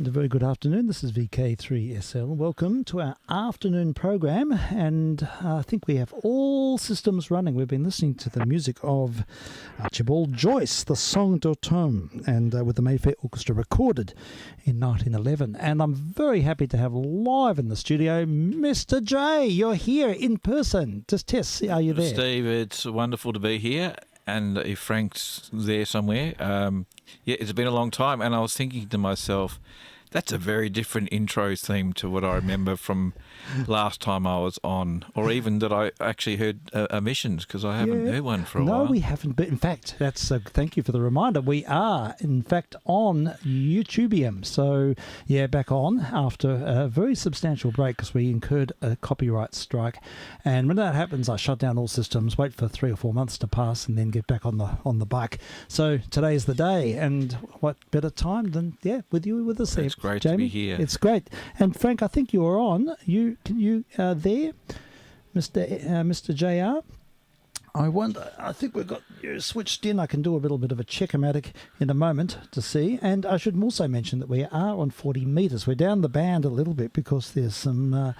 And a very good afternoon. This is vk3sl. Welcome to our afternoon program, and I think we have all systems running. We've been listening to the music of Archibald Joyce, the Song d'Automne, and with the Mayfair Orchestra, recorded in 1911. And I'm very happy to have live in the studio Mr. J. You're here in person. Just Tess, are you there? Steve, it's wonderful to be here. And if Frank's there somewhere, yeah, it's been a long time. And I was thinking to myself, that's a very different intro theme to what I remember from last time I was on, or even that I actually heard Emissions, because I haven't heard one for a while. No, we haven't. But in fact, that's thank you for the reminder. We are, in fact, on YouTubium. So, yeah, back on after a very substantial break because we incurred a copyright strike. And when that happens, I shut down all systems, wait for 3 or 4 months to pass, and then get back on the bike. So today's the day, and what better time than with you with us? It's great Jamie, to be here. It's great. And Frank, I think you're on. You there, Mr. JR? I wonder. I think we've got you switched in. I can do a little bit of a check-o-matic in a moment to see. And I should also mention that we are on 40 metres. We're down the band a little bit because there's some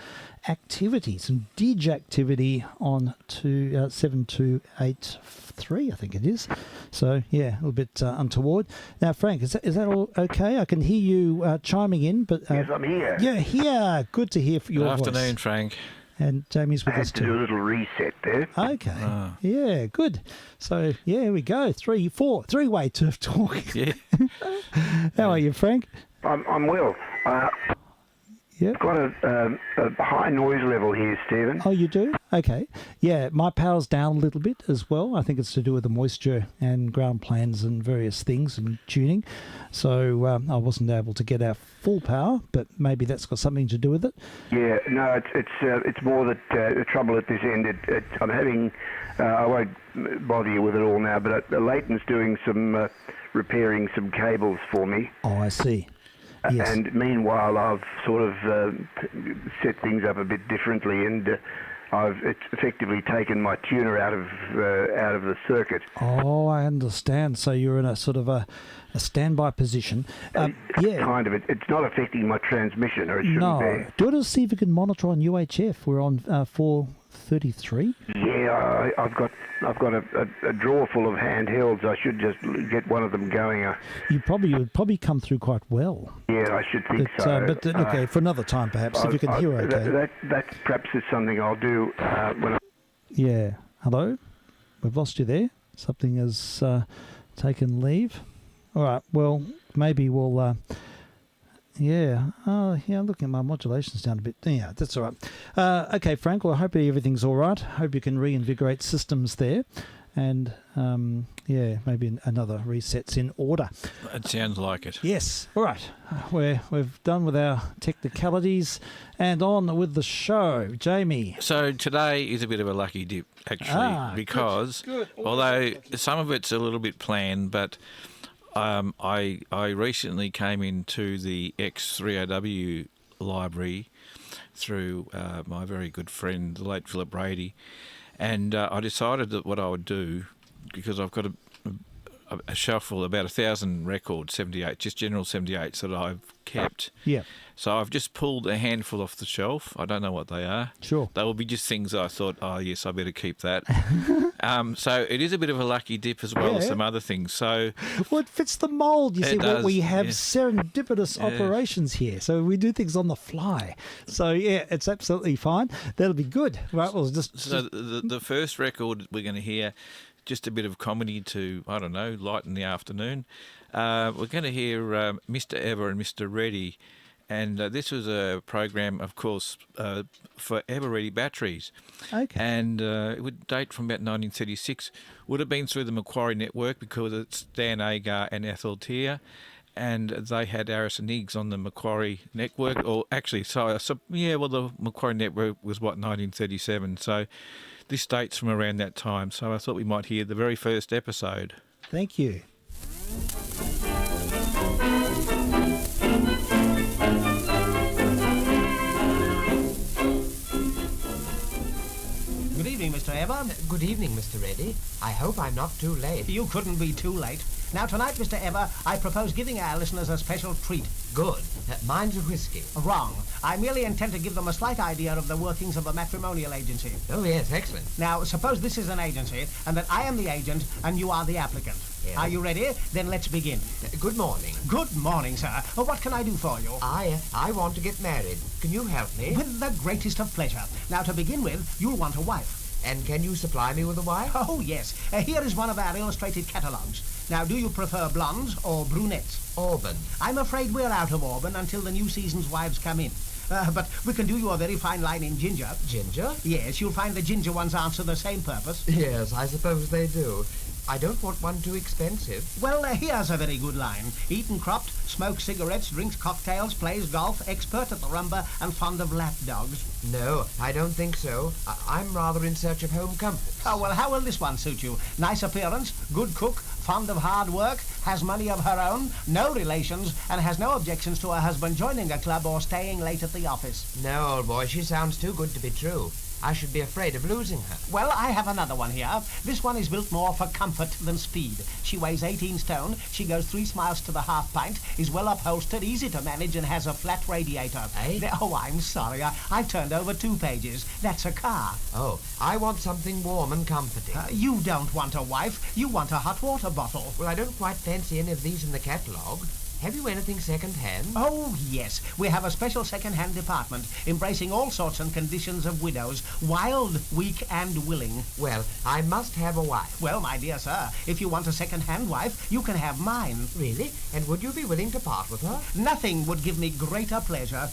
activity, some DIG activity on 7283, I think it is. So, yeah, a little bit untoward. Now, Frank, is that all okay? I can hear you chiming in. But yes, I'm here. Yeah, here. Good to hear your voice. Good afternoon, Frank. And Jamie's with us too. I had to do a little reset there. Okay. Yeah, good. So, yeah, here we go. Three-way turf talk. Yeah. How are you, Frank? I'm well. Yep. I've got a high noise level here, Stephen. Oh, you do? Okay. Yeah, my power's down a little bit as well. I think it's to do with the moisture and ground plans and various things and tuning. So I wasn't able to get our full power, but maybe that's got something to do with it. Yeah, no, it's more that the trouble at this end. I'm having. I won't bother you with it all now, but Leighton's doing some repairing some cables for me. Oh, I see. Yes. And meanwhile, I've sort of set things up a bit differently, and it's effectively taken my tuner out of the circuit. Oh, I understand. So you're in a sort of a standby position. Yeah. Kind of. It's not affecting my transmission, or it shouldn't be. Do you want to see if we can monitor on UHF? We're on 433. Yeah, I've got a drawer full of handhelds. I should just get one of them going. You would probably come through quite well. Yeah, I should think so. But okay, for another time perhaps, if you can hear okay. That perhaps is something I'll do when I... Yeah. Hello? We've lost you there. Something has taken leave. All right, well, maybe we'll... Yeah. Oh, yeah, looking at my modulation's down a bit. Yeah, that's all right. Okay, Frank, well, I hope everything's all right. Hope you can reinvigorate systems there. And, yeah, maybe another reset's in order. It sounds like it. Yes. All right. We've done with our technicalities and on with the show. Jamie. So today is a bit of a lucky dip, actually, because good. although some of it's a little bit planned, but... I recently came into the X3OW library through my very good friend, the late Philip Brady, and I decided that what I would do, because I've got a shelf full, about 1,000 records, 78, just general 78s that I've kept. Yeah. So I've just pulled a handful off the shelf. I don't know what they are. Sure. They will be just things I thought, oh, yes, I better keep that. So it is a bit of a lucky dip as well as some other things. So well, it fits the mould. You see, does, we have serendipitous operations here. So we do things on the fly. So, yeah, it's absolutely fine. That'll be good. Right, well, the first record we're going to hear, just a bit of comedy to, I don't know, lighten the afternoon. We're going to hear Mr. Ever and Mr. Ready. And this was a program, of course, for Ever Ready batteries. Okay. And it would date from about 1936. Would have been through the Macquarie network because it's Dan Agar and Ethel Tier. And they had Arison Higgs on the Macquarie network. Or actually, the Macquarie network was, 1937. So this dates from around that time. So I thought we might hear the very first episode. Thank you. Good evening, Mr. Ever. Good evening, Mr. Reddy. I hope I'm not too late. You couldn't be too late. Now, tonight, Mr. Ever, I propose giving our listeners a special treat. Good. Mine's a whiskey. Wrong. I merely intend to give them a slight idea of the workings of a matrimonial agency. Oh, yes, excellent. Now, suppose this is an agency, and that I am the agent, and you are the applicant. Yes. Are you ready? Then let's begin. Good morning. Good morning, sir. What can I do for you? I want to get married. Can you help me? With the greatest of pleasure. Now, to begin with, you'll want a wife. And can you supply me with a wife? Oh, yes. Here is one of our illustrated catalogues. Now, do you prefer blondes or brunettes? Auburn. I'm afraid we're out of Auburn until the new season's wives come in. But we can do you a very fine line in ginger. Ginger? Yes, you'll find the ginger ones answer the same purpose. Yes, I suppose they do. I don't want one too expensive. Well, here's a very good line. Eaten cropped, smokes cigarettes, drinks cocktails, plays golf, expert at the rumba, and fond of lap dogs. No, I don't think so. I'm rather in search of home comforts. Oh, well, how will this one suit you? Nice appearance, good cook, fond of hard work, has money of her own, no relations, and has no objections to her husband joining a club or staying late at the office. No, old boy, she sounds too good to be true. I should be afraid of losing her. Well, I have another one here. This one is built more for comfort than speed. She weighs 18 stone, she goes 3 miles to the half pint, is well upholstered, easy to manage, and has a flat radiator. Eh? Oh, I'm sorry. I turned over 2 pages. That's a car. Oh, I want something warm and comforting. You don't want a wife. You want a hot water bottle. Well, I don't quite fancy any of these in the catalogue. Have you anything second-hand? Oh, yes. We have a special second-hand department, embracing all sorts and conditions of widows, wild, weak, and willing. Well, I must have a wife. Well, my dear sir, if you want a second-hand wife, you can have mine. Really? And would you be willing to part with her? Nothing would give me greater pleasure.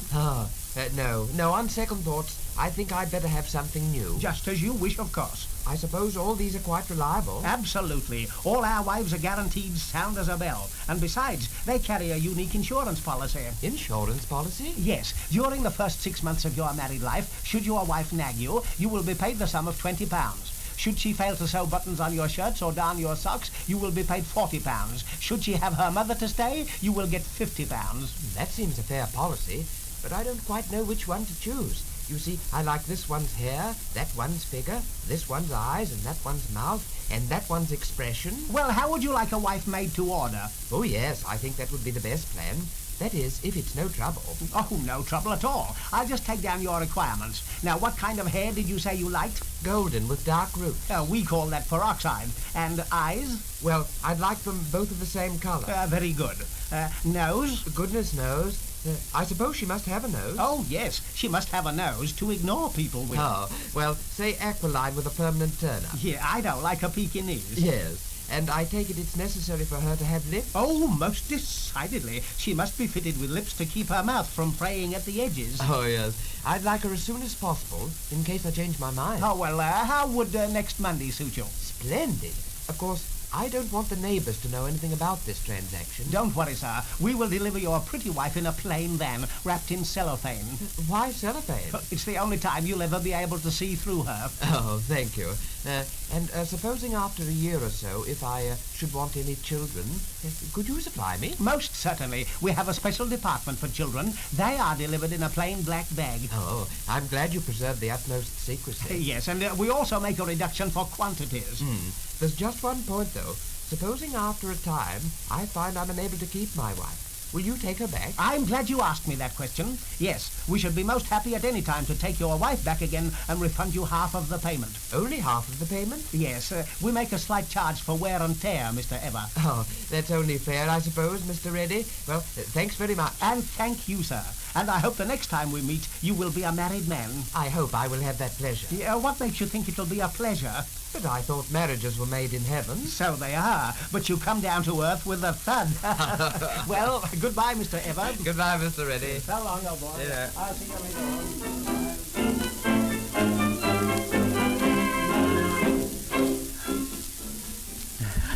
No, on second thoughts, I think I'd better have something new. Just as you wish, of course. I suppose all these are quite reliable. Absolutely. All our wives are guaranteed sound as a bell. And besides, they carry a unique insurance policy. Insurance policy? Yes. During the first 6 months of your married life, should your wife nag you, you will be paid the sum of £20. Should she fail to sew buttons on your shirts or darn your socks, you will be paid £40. Should she have her mother to stay, you will get £50. That seems a fair policy, but I don't quite know which one to choose. You see, I like this one's hair, that one's figure, this one's eyes, and that one's mouth, and that one's expression. Well, how would you like a wife made to order? Oh, yes, I think that would be the best plan. That is, if it's no trouble. Oh, no trouble at all. I'll just take down your requirements. Now, what kind of hair did you say you liked? Golden with dark roots. We call that peroxide. And eyes? Well, I'd like them both of the same colour. Very good. Nose? Goodness knows. I suppose she must have a nose. Oh, yes. She must have a nose to ignore people with. Oh, well, say aquiline with a permanent turn-up. Yeah, I don't like a Pekingese. Yes. And I take it it's necessary for her to have lips? Oh, most decidedly. She must be fitted with lips to keep her mouth from fraying at the edges. Oh, yes. I'd like her as soon as possible, in case I change my mind. Oh, well, how would next Monday suit you? Splendid. Of course, I don't want the neighbours to know anything about this transaction. Don't worry, sir. We will deliver your pretty wife in a plain van, wrapped in cellophane. Why cellophane? It's the only time you'll ever be able to see through her. Oh, thank you. And supposing after a year or so, if I should want any children, could you supply me? Most certainly. We have a special department for children. They are delivered in a plain black bag. Oh, I'm glad you preserved the utmost secrecy. Yes, and we also make a reduction for quantities. There's just one point, though. Supposing after a time I find I'm unable to keep my wife, will you take her back? I'm glad you asked me that question. Yes, we should be most happy at any time to take your wife back again and refund you half of the payment. Only half of the payment? Yes, we make a slight charge for wear and tear, Mr. Ever. Oh, that's only fair, I suppose, Mr. Reddy. Well, thanks very much. And thank you, sir. And I hope the next time we meet, you will be a married man. I hope I will have that pleasure. Yeah, what makes you think it'll be a pleasure? But I thought marriages were made in heaven. So they are, but you come down to earth with a thud. Well, goodbye, Mr. Ever. Goodbye, Mr. Reddy. So long, old boy. Yeah. I'll see you later on.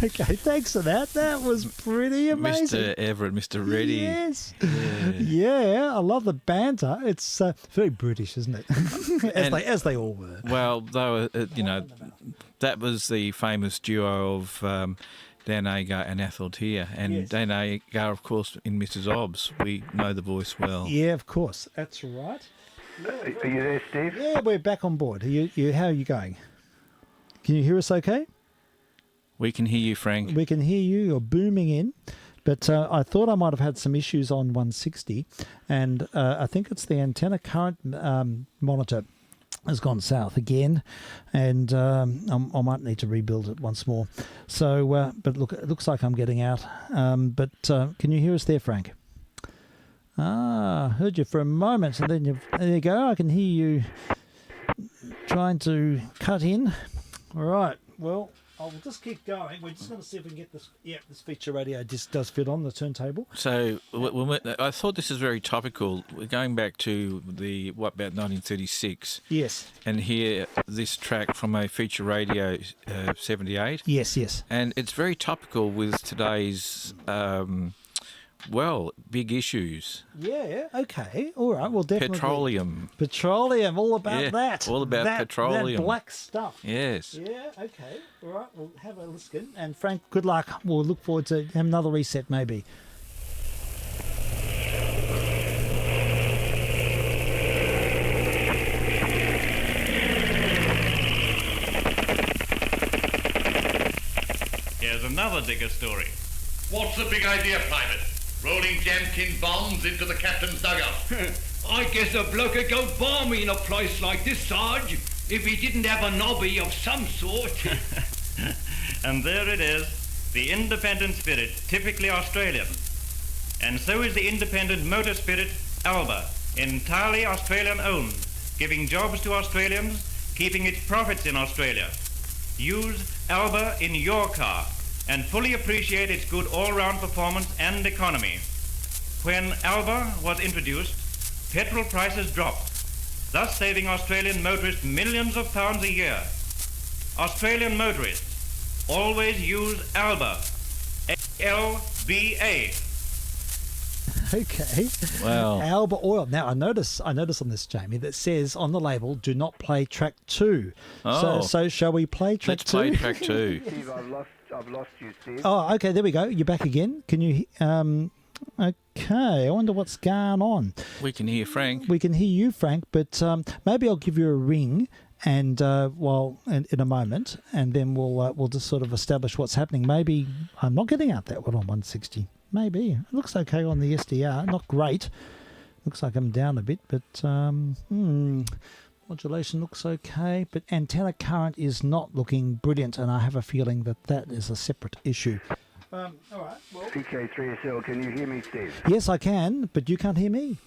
Okay, thanks for that. That was pretty amazing. Mr. Everett, Mr. Reddy. Yes. Yeah. Yeah, I love the banter. It's very British, isn't it? as they all were. Well, they were, that was the famous duo of Dan Agar and Atheltia. And Yes. Dan Agar, of course, in Mrs. Obbs. We know the voice well. Yeah, of course. That's right. Are you there, Steve? Yeah, we're back on board. How are you going? Can you hear us okay? We can hear you, Frank. We can hear you. You're booming in. But I thought I might have had some issues on 160, and I think it's the antenna current monitor has gone south again, and I might need to rebuild it once more. So, but look, it looks like I'm getting out. But can you hear us there, Frank? Heard you for a moment, and then there you go. I can hear you trying to cut in. All right. Well, I'll just keep going. We're just going to see if we can get this. Yeah, this feature radio just does fit on the turntable. So I thought this is very topical. We're going back to about 1936. Yes. And hear this track from a feature radio 78. Yes. And it's very topical with today's big issues. Yeah, okay. All right, well, definitely. Petroleum, all about that. All about petroleum. That black stuff. Yes. Yeah, okay. All right, we'll have a listen. And Frank, good luck. We'll look forward to having another reset maybe. Here's another digger story. What's the big idea, Private? Rolling jam-tin bombs into the captain's dugout. I guess a bloke would go balmy in a place like this, Sarge, if he didn't have a nobby of some sort. And there it is, the independent spirit, typically Australian. And so is the independent motor spirit, Alba, entirely Australian-owned, giving jobs to Australians, keeping its profits in Australia. Use Alba in your car and fully appreciate its good all-round performance and economy. When Alba was introduced, petrol prices dropped, thus saving Australian motorists millions of pounds a year. Australian motorists always use Alba, A-L-B-A. Okay. Wow. Alba Oil. Now I notice on this, Jamie, that says on the label, "Do not play track 2." Oh. So shall we play track 2? Let's play track 2. Steve, I've lost you, Steve. Oh, okay. There we go. You're back again. Can you? Okay. I wonder what's going on. We can hear Frank. We can hear you, Frank, but maybe I'll give you a ring and in a moment, and then we'll just sort of establish what's happening. Maybe I'm not getting out that one on 160. Maybe it looks okay on the SDR. Not great. Looks like I'm down a bit, but modulation looks okay. But antenna current is not looking brilliant, and I have a feeling that is a separate issue. All right. Well, vk3sl, can you hear me, Steve? yes, I can, but you can't hear me.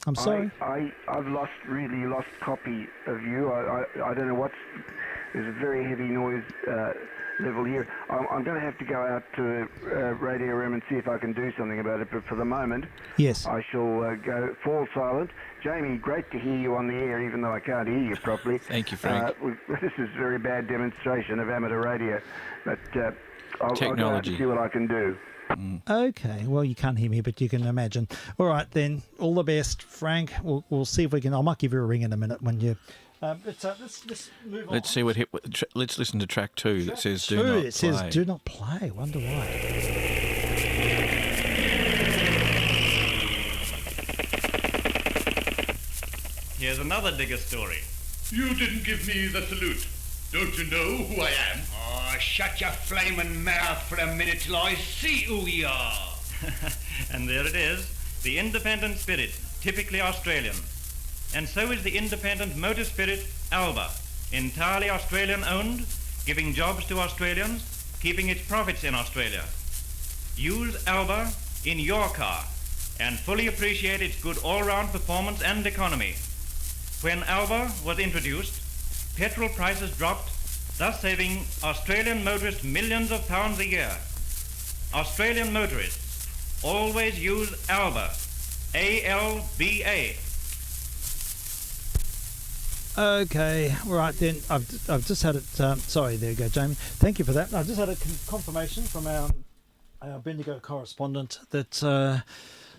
I'm sorry. I've lost copy of you. I don't know what's. There's a very heavy noise level here. I'm going to have to go out to the radio room and see if I can do something about it. But for the moment, Yes. I shall fall silent. Jamie, great to hear you on the air, even though I can't hear you properly. Thank you, Frank. This is a very bad demonstration of amateur radio, but I'll go out and see what I can do. Okay, well, you can't hear me, but you can imagine. All right, then. All the best, Frank. We'll see if we can. I might give you a ring in a minute when you. Let's move on. Let's see what let's listen to track 2 that says "Do Two, not it says play." "Do not play." Wonder why. Here's another digger story. You didn't give me the salute. Don't you know who I am? Oh, shut your flaming mouth for a minute till I see who you are. And there it is, the independent spirit, typically Australian. And so is the independent motor spirit, Alba, entirely Australian-owned, giving jobs to Australians, keeping its profits in Australia. Use Alba in your car and fully appreciate its good all-round performance and economy. When Alba was introduced, petrol prices dropped, thus saving Australian motorists millions of pounds a year. Australian motorists always use Alba, A-L-B-A. Okay, right then. I've just had it. Sorry, there you go, Jamie. Thank you for that. I've just had a confirmation from our Bendigo correspondent that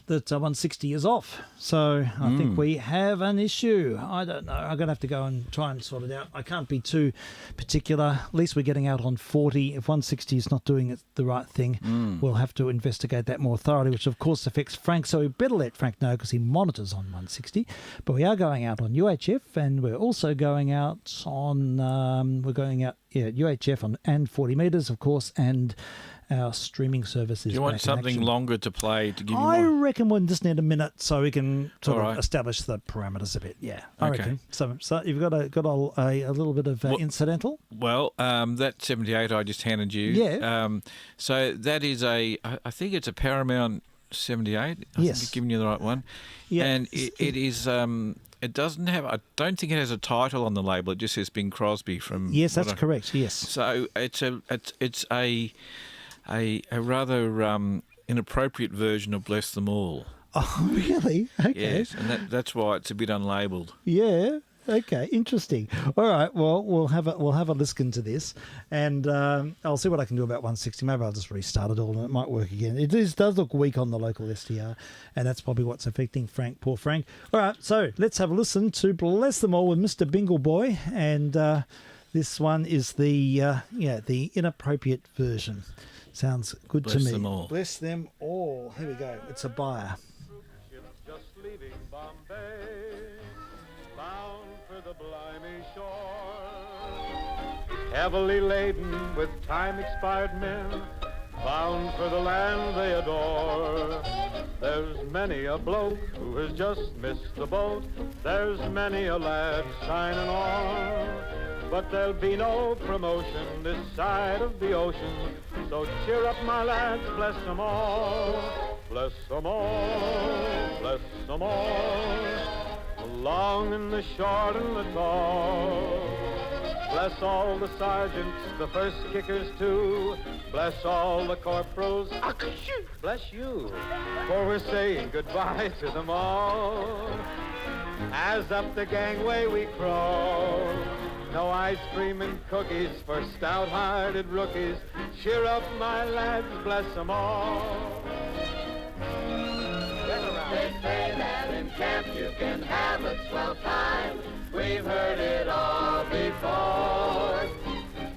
that 160 is off. So I think we have an issue. I don't know. I'm going to have to go and try and sort it out. I can't be too particular. At least we're getting out on 40. If 160 is not doing it the right thing, we'll have to investigate that more thoroughly, which of course affects Frank. So we better let Frank know because he monitors on 160. But we are going out on UHF, and we're also going out on UHF and 40 metres, of course, and our streaming service is. Do you want back in something action. longer to play to give you I more? reckon we'll just need a minute so we can sort All of right. establish the parameters a bit. Yeah, I Okay. reckon. So you've got a little bit of incidental. Well, that 78 I just handed you. Yeah. So that is I think it's a Paramount 78. I think Yes. I've given you the right one. Yeah. And it is. It doesn't have. I don't think it has a title on the label. It just says Bing Crosby from. Yes, what that's correct. Yes. So it's a rather inappropriate version of Bless Them All. Oh, really? Okay. Yes, and that's why it's a bit unlabelled. Yeah. Okay. Interesting. All right. Well, we'll have a listen to this, and I'll see what I can do about 160. Maybe I'll just restart it all, and it might work again. It does look weak on the local STR, and that's probably what's affecting Frank. Poor Frank. All right. So let's have a listen to Bless Them All with Mr. Bingle Boy, and this one is the inappropriate version. Sounds good to me. Bless them all. Bless them all. Here we go. It's a buyer. Just leaving Bombay, bound for the Blimey shore, heavily laden with time-expired men, bound for the land they adore. There's many a bloke who has just missed the boat, there's many a lad signing on, but there'll be no promotion this side of the ocean, so cheer up my lads, bless them all, bless them all, bless them all, the long and the short and the tall. Bless all the sergeants, the first kickers too, bless all the corporals, bless you, for we're saying goodbye to them all. As up the gangway we crawl, no ice cream and cookies for stout-hearted rookies. Cheer up, my lads, bless them all. They say that in camp you can have a swell time. We've heard it all before.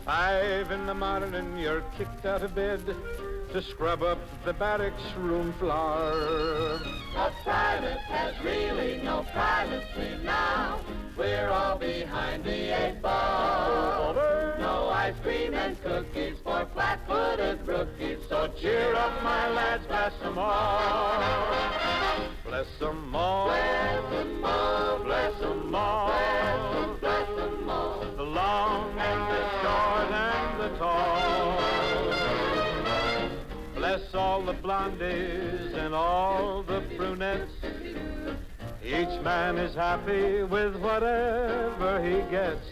5 in the morning, you're kicked out of bed to scrub up the barracks room floor. A private has really no privacy now. We're all behind the 8 ball. No ice cream and cookies for flat-footed rookies. So cheer up, my lads, bless them all. Bless them all. Bless them all. Bless them all. Bless them all. The long and the short and the tall. Bless all the blondies and all the brunettes. Each man is happy with whatever he gets,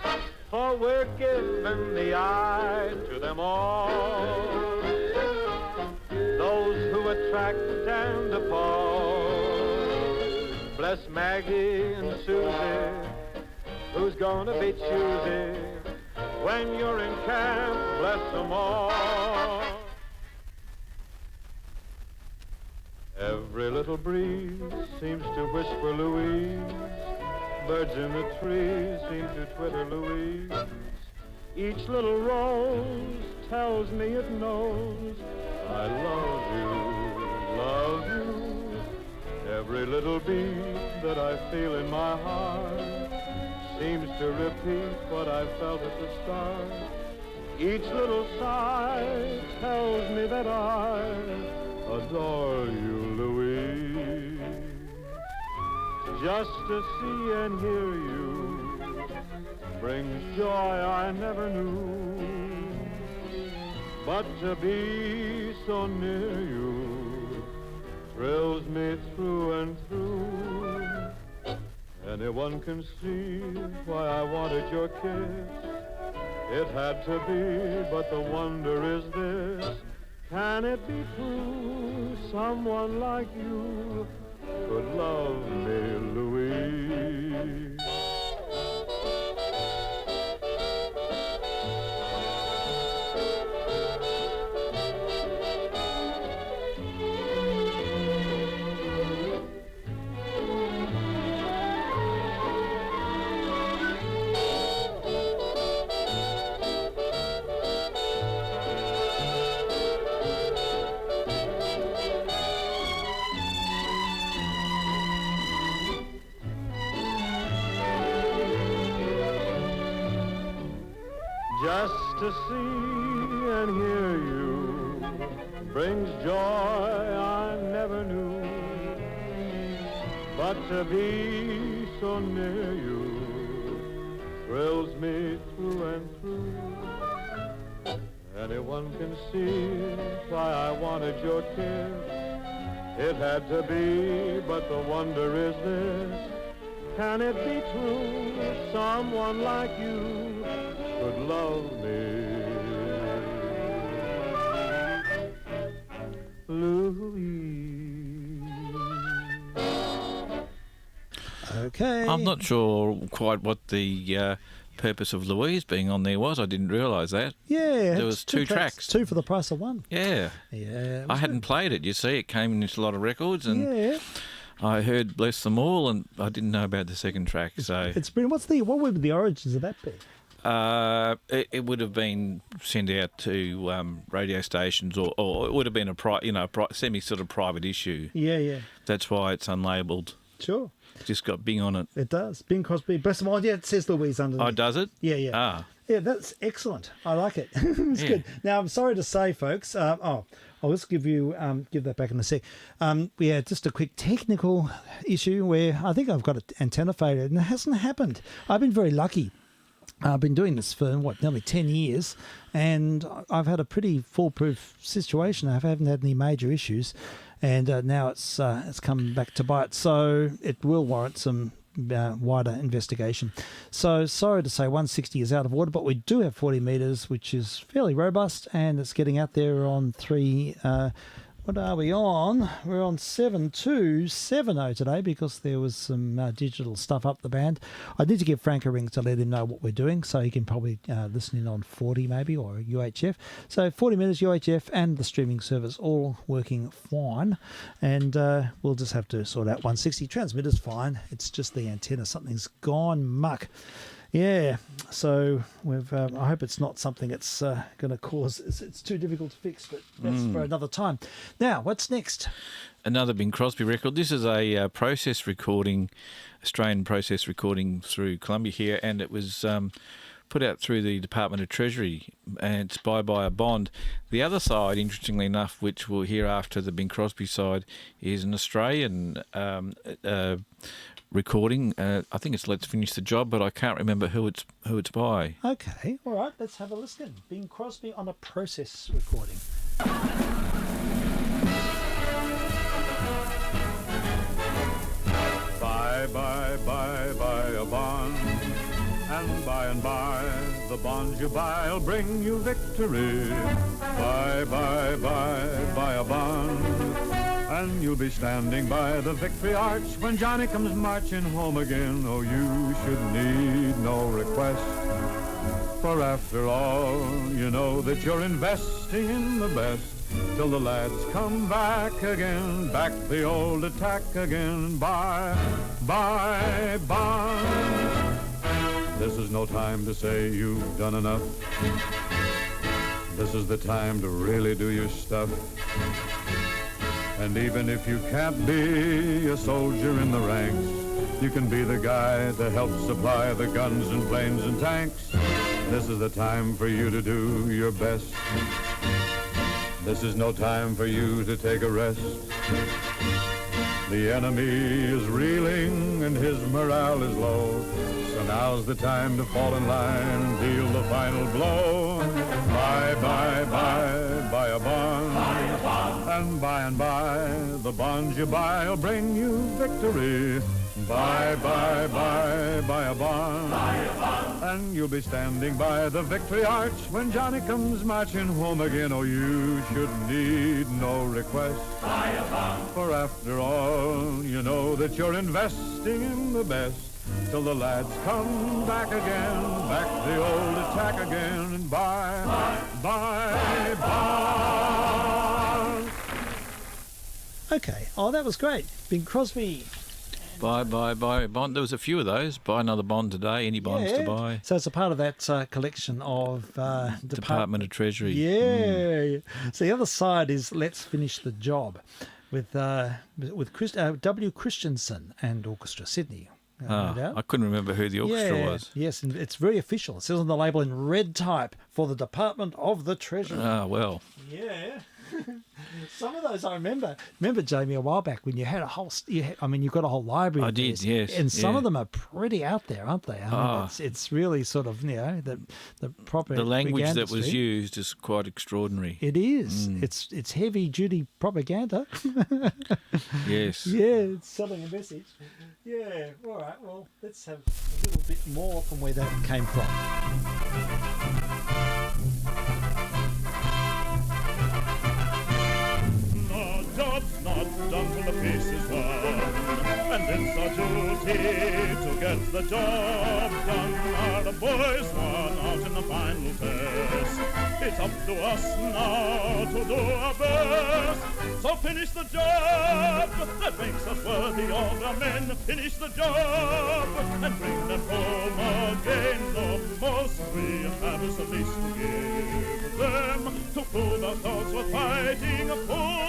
for we're giving the eye to them all. Those who attract and appall. Bless Maggie and Susie, who's gonna be choosy when you're in camp, bless them all. Every little breeze seems to whisper Louise. Birds in the trees seem to twitter Louise. Each little rose tells me it knows I love you, love you. Every little beat that I feel in my heart seems to repeat what I felt at the start. Each little sigh tells me that I adore you, Louise. Just to see and hear you brings joy I never knew. But to be so near you thrills me through and through. Anyone can see why I wanted your kiss. It had to be, but the wonder is this. Can it be true someone like you could love me, Louise? to see and hear you brings joy I never knew. But to be so near you thrills me through and through. Anyone can see why I wanted your kiss. It had to be, but the wonder is this. Can it be true someone like you could love me? Louise. Okay. I'm not sure quite what the purpose of Louise being on there was. I didn't realise that. Yeah. There was two tracks. Two for the price of one. Yeah. Yeah. I hadn't played it, you see. It came into a lot of records and Yeah. I heard Bless Them All and I didn't know about the second track. So It's been, what would the origins of that be? it would have been sent out to radio stations or it would have been a semi sort of private issue. Yeah, yeah. That's why it's unlabelled. Sure. Just got Bing on it. It does. Bing Crosby. Bless them all. Yeah, it says Louise underneath. Oh, does it? Yeah, yeah. Ah. Yeah, that's excellent. I like it. It's Yeah. good. Now, I'm sorry to say, folks. I'll just give that back in a sec. We had just a quick technical issue where I think I've got an antenna failure, and it hasn't happened. I've been very lucky. I've been doing this for, nearly 10 years, and I've had a pretty foolproof situation. I haven't had any major issues, and now it's come back to bite. So it will warrant some wider investigation. So sorry to say 160 is out of order, but we do have 40 metres, which is fairly robust, and it's getting out there on 3... what are we on? We're on 7270 today because there was some digital stuff up the band. I need to give Frank a ring to let him know what we're doing, so he can probably listen in on 40 maybe, or UHF. So 40 minutes UHF and the streaming service all working fine, and we'll just have to sort out 160. Transmitter's fine. It's just the antenna. Something's gone muck. Yeah, so I hope it's not something that's going to cause. It's too difficult to fix, but that's for another time. Now, what's next? Another Bing Crosby record. This is a process recording, Australian process recording through Columbia here, and it was put out through the Department of Treasury, and it's by a bond. The other side, interestingly enough, which we'll hear after the Bing Crosby side, is an Australian recording. I think it's Let's Finish the Job, but I can't remember who it's by. Okay, all right, let's have a listen. Bing Crosby on a process recording. Buy a bond, and by, the bonds you buy'll bring you victory. Buy a bond, and you'll be standing by the victory arch when Johnny comes marching home again. Oh, you should need no request, for after all, you know that you're investing in the best. Till the lads come back again, back the old attack again. Buy bonds. This is no time to say you've done enough. This is the time to really do your stuff. And even if you can't be a soldier in the ranks, you can be the guy to help supply the guns and planes and tanks. This is the time for you to do your best. This is no time for you to take a rest. The enemy is reeling and his morale is low. So now's the time to fall in line and deal the final blow. Buy a bond. And by, the bonds you buy'll bring you victory. Buy a bond. And you'll be standing by the victory arch when Johnny comes marching home again. Oh, you should need no request. Buy a bond. For after all, you know that you're investing in the best. Till the lads come back again, back the old attack again, and buy bonds. Okay. Oh, that was great. Bing Crosby. Buy a bond. There was a few of those. Buy another bond today. Any bonds to buy. So it's a part of that collection of Department of Treasury. Yeah. So the other side is Let's Finish the Job with W. Christensen and Orchestra Sydney. no doubt. I couldn't remember who the orchestra was. Yes, and it's very official. It says on the label in red type for the Department of the Treasury. Ah, well. Yeah. Some of those I remember. Remember, Jamie, a while back when you had a whole... you've got a whole library. I of did, these, yes. And some yeah. of them are pretty out there, aren't they? I mean, it's really sort of, the proper... The language that was propaganda used is quite extraordinary. It is. It's heavy-duty propaganda. Yes. Yeah, it's selling a message. Yeah, all right. Well, let's have a little bit more from where that came from. The job's not done till the piece is won, and it's our duty to get the job done. Our boys won out in the final test. It's up to us now to do our best. So finish the job that makes us worthy of our men. Finish the job and bring them home again. The most we have is the least to give them, to prove ourselves worth fighting for.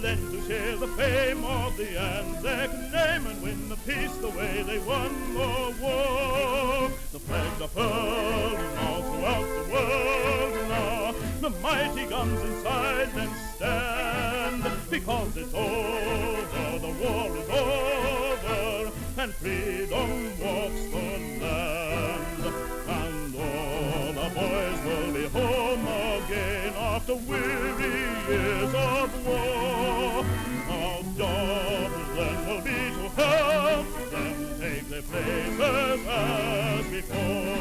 Then to share the fame of the Anzac name and win the peace the way they won the war. The flags are furling all throughout the world now. The mighty guns inside them stand, because it's over, the war is over, and freedom walks the land. And all the boys will be home again after weary years of war. Our job then will be to help them take their places as before.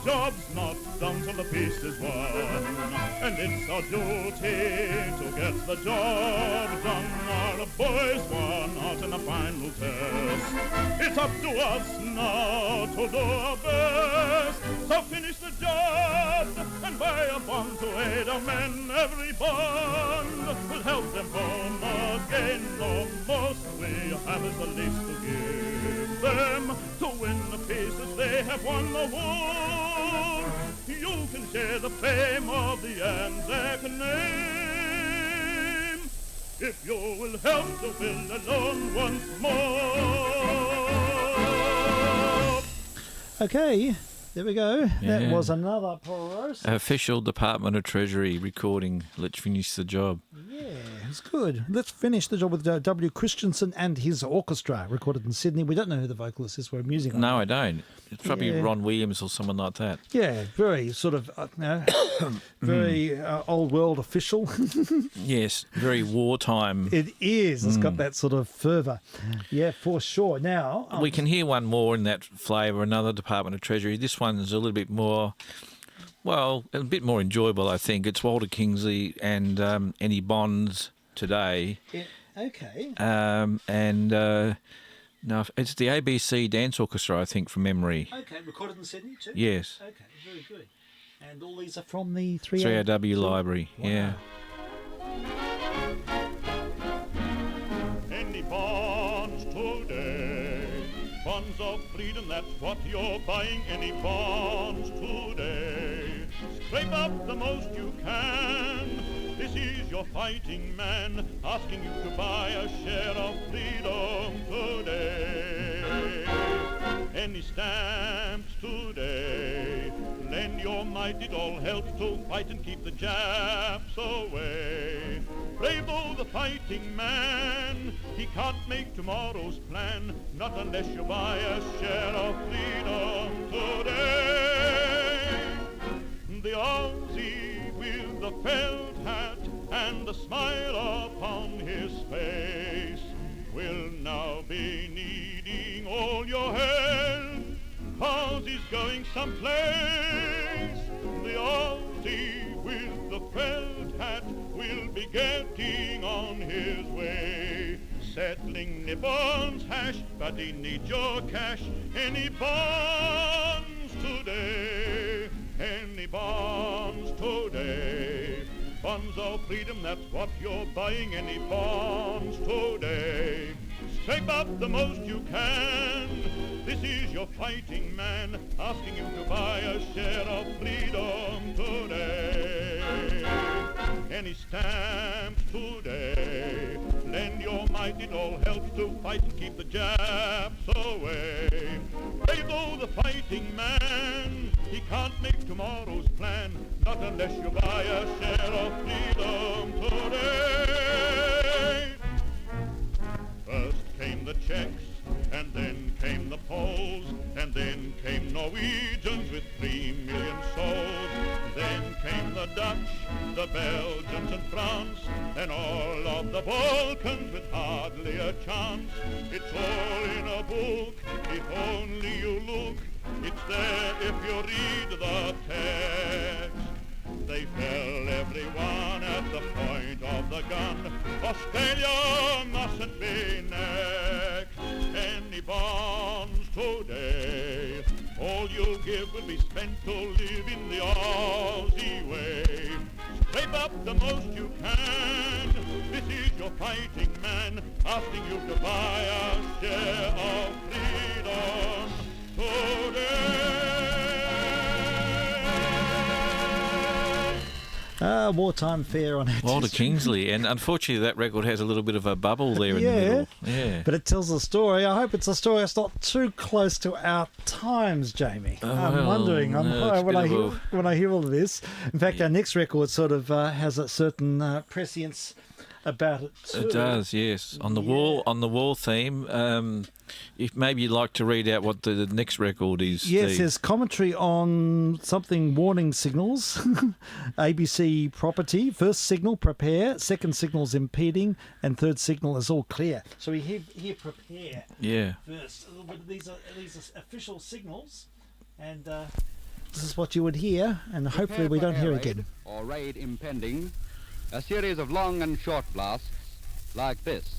Job's not done till the peace is won, and it's our duty to get the job done. Our boys won out in the final test. It's up to us now to do our best. So finish the job and buy a bond to aid our men. Every bond will help them home again. The most we have is the least to give them, to win the peace as they have won the war. You can share the fame of the Anzac name if you will help to build alone once more. Okay, there we go. That Yeah. was another process. Official Department of Treasury recording. Let's finish the job. Yeah, it's good. Let's finish the job with W. Christensen and his orchestra, recorded in Sydney. We don't know who the vocalist is. We're musing on No, it. I don't. It's probably Yeah. Ron Williams or someone like that. Yeah, very sort of, very old world official. Yes, very wartime. It is. It's got that sort of fervour. Yeah, for sure. Now, We can hear one more in that flavour, another Department of Treasury. This one's a little bit more, well, a bit more enjoyable, I think. It's Walter Kingsley and Any Bonds Today. okay. No, it's the ABC Dance Orchestra, I think, from memory. Okay, recorded in Sydney too? Yes. Okay, very good. And all these are from the 3AW Library, yeah. Any bonds today, bonds of freedom, that's what you're buying. Any bonds today, scrape up the most you can. This is your fighting man asking you to buy a share of freedom today. Any stamps today, lend your might, it all helps to fight and keep the Japs away. Brave though the fighting man, he can't make tomorrow's plan, not unless you buy a share of freedom today. The Aussie with the felt hat and the smile upon his face will now be needing all your help, 'cause he's going someplace. getting on his way. Settling Nippons hash, but he needs your cash. Any bonds today? Any bonds today? Bonds of freedom, that's what you're buying. Any bonds today? Scrape up the most you can. This is your fighting man, asking you to buy a share of freedom today. Any stamps today? Lend your might, it all helps to fight and keep the Japs away. Brave though the fighting man, he can't make tomorrow's plan, not unless you buy a share of freedom today. First came the Czechs, and then came the Poles, and then came Norwegians with 3 million souls. Then came the Dutch, the Belgians and France, and all of the Balkans with hardly a chance. It's all in a book, if only you look. It's there if you read the text. They fell everyone at the point of the gun. Australia mustn't be next. Any bonds today? All you'll give will be spent to live in the Aussie way. Scrape up the most you can. This is your fighting man, asking you to buy a share of freedom today. Wartime fare on it. Walter Kingsley, and unfortunately that record has a little bit of a bubble there in the middle. Yeah. But it tells a story. I hope it's a story that's not too close to our times, Jamie. I'm wondering when I hear all of this. In fact, our next record sort of has a certain prescience about it too. It does, yes. On the wall theme. If maybe you'd like to read out what the next record is. Yes, there's commentary on something, warning signals, ABC property. First signal, prepare. Second signal is impeding, and third signal is all clear. So we hear prepare. Yeah. First, these are official signals, and this is what you would hear, and hopefully we don't hear again. Or raid impending. A series of long and short blasts like this.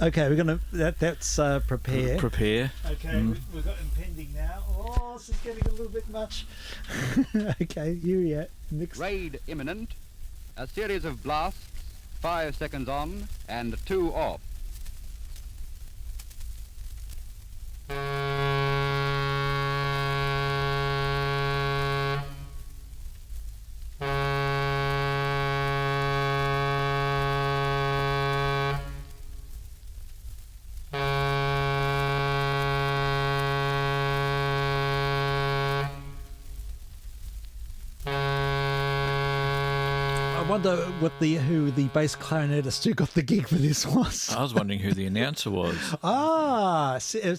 Okay, we're gonna. That's prepare. Prepare. Okay, we've got impending now. Oh, this is getting a little bit much. Okay, here. Next. Raid imminent. A series of blasts, 5 seconds on and 2 off. I wonder who the bass clarinetist who got the gig for this was. I was wondering who the announcer was.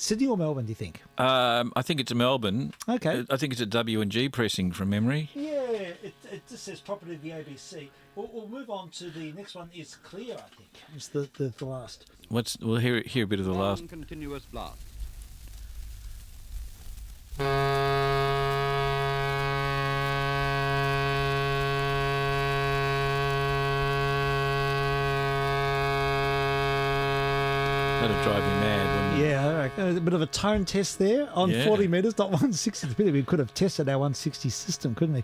Sydney or Melbourne, do you think? I think it's a Melbourne. Okay. I think it's a W&G pressing from memory. Yeah, it just says property of the ABC. We'll move on to the next one. Is clear, I think. It's the last. We'll hear a bit of the last. Continuous blast. That'll drive you mad, wouldn't it? Yeah, a bit of a tone test there on 40 metres, not 160. We could have tested our 160 system, couldn't we?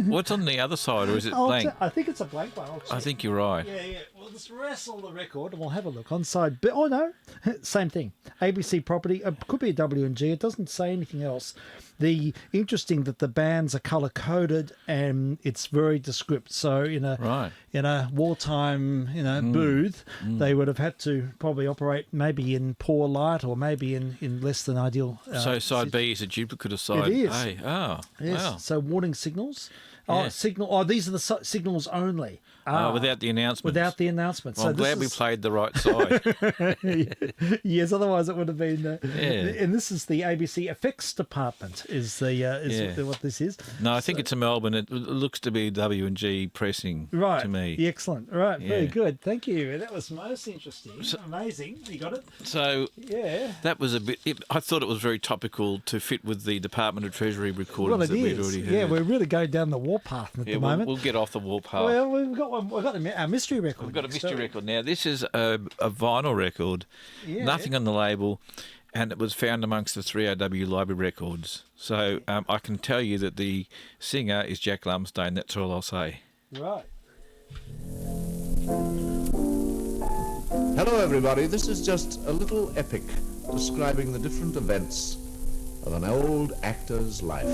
What's on the other side, or is it blank? I think it's a blank one. I think you're right. Yeah. Well, let's wrestle the record and we'll have a look on side. But oh no, same thing. ABC property. Could be a W&G. It doesn't say anything else. The interesting that the bands are color coded and it's very descript. So in a wartime booth, they would have had to probably operate maybe in poor light or maybe in less than ideal. So side B is a duplicate of side it is. A. Oh, yes. wow. So warning signals. Yeah. These are the signals only. Without the announcement. Without the announcement. Well, I'm glad we played the right side. Yes, otherwise it would have been. Yeah. And this is the ABC Effects Department. Is what this is? No, I think it's a Melbourne. It looks to be W&G pressing. Right. To me. Excellent. Right. Yeah. Very good. Thank you. That was most interesting. Amazing. You got it. So yeah, that was a bit. I thought it was very topical to fit with the Department of Treasury recordings well, it that we'd is. already heard. Yeah, we're really going down the warpath at the moment. We'll get off the warpath. Well, we've got one. We've got our mystery record. We've got a mystery record now. This is a vinyl record. Yeah. Nothing on the label, and it was found amongst the 3AW library records. So I can tell you that the singer is Jack Lumsdaine. That's all I'll say. Right. Hello everybody, this is just a little epic describing the different events of an old actor's life.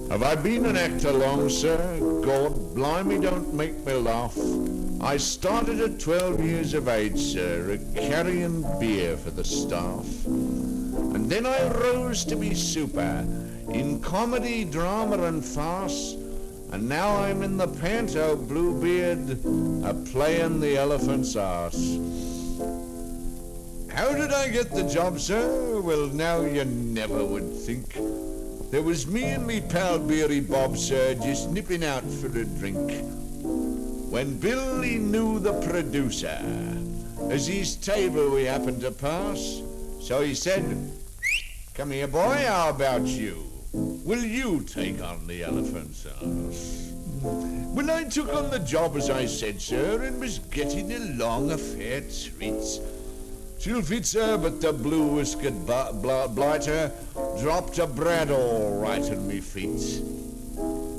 Have I been an actor long, sir? God blimey, don't make me laugh. I started at 12 years of age, sir, carrying beer for the staff. And then I rose to be super in comedy, drama and farce. And now I'm in the panto, Bluebeard, a-playing the elephant's arse. How did I get the job, sir? Well, now you never would think. There was me and me pal Beery Bob, sir, just nipping out for a drink. When Billy knew the producer, as his table we happened to pass, so he said, "Come here, boy, how about you? Will you take on the elephant's arse?" Well, I took on the job, as I said, sir, and was getting along a fair treat. Till Fitzherbert, the blue-whiskered blighter, dropped a bread all right in me feet.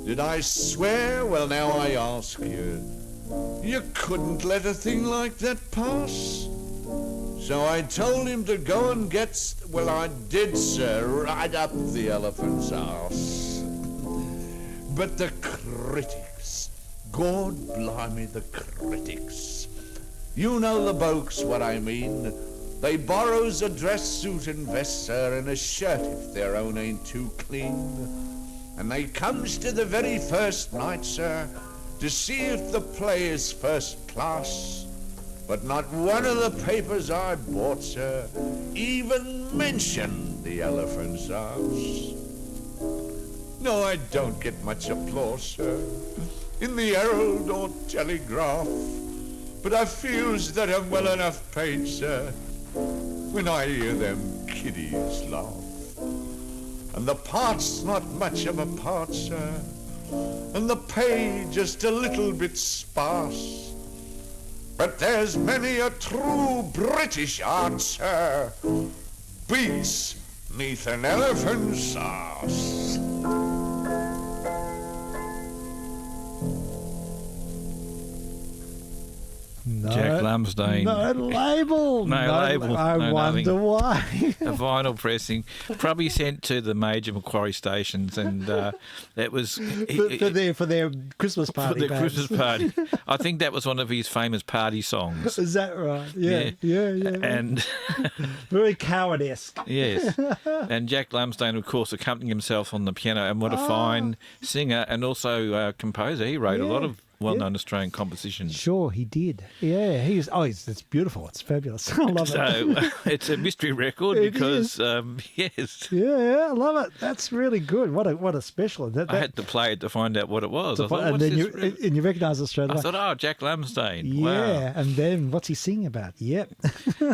Did I swear? Well, now I ask you. You couldn't let a thing like that pass. So I told him to go and get, well, I did, sir, right up the elephant's arse. But the critics, God blimey, the critics. You know the blokes what I mean. They borrows a dress suit and vest, sir, and a shirt if their own ain't too clean. And they comes to the very first night, sir, to see if the play is first class. But not one of the papers I bought, sir, even mentioned the elephant's arse. No, I don't get much applause, sir, in the Herald or Telegraph. But I feels that I'm well enough paid, sir, when I hear them kiddies laugh. And the part's not much of a part, sir, and the pay just a little bit sparse. But there's many a true British art, sir, beats 'neath an elephant's arse. No, Jack Lumsdaine. No label. No label. I No wonder nothing. why. A vinyl pressing, probably sent to the major Macquarie stations, and that was for their Christmas party. For the perhaps. Christmas party. I think that was one of his famous party songs. Is that right? Yeah. And very coward-esque. yes, and Jack Lumsdaine, of course, accompanying himself on the piano, and what a fine singer and also composer. He wrote a lot of well-known Australian compositions. Sure, he did. Yeah, it's beautiful. It's fabulous. I love it. So it's a mystery record because, yes. Yeah, I love it. That's really good. What a special. I had to play it to find out what it was. I thought, and then you recognise it straight away. I thought, oh, Jack Lumsdaine. Yeah, wow. And then what's he singing about? Yep.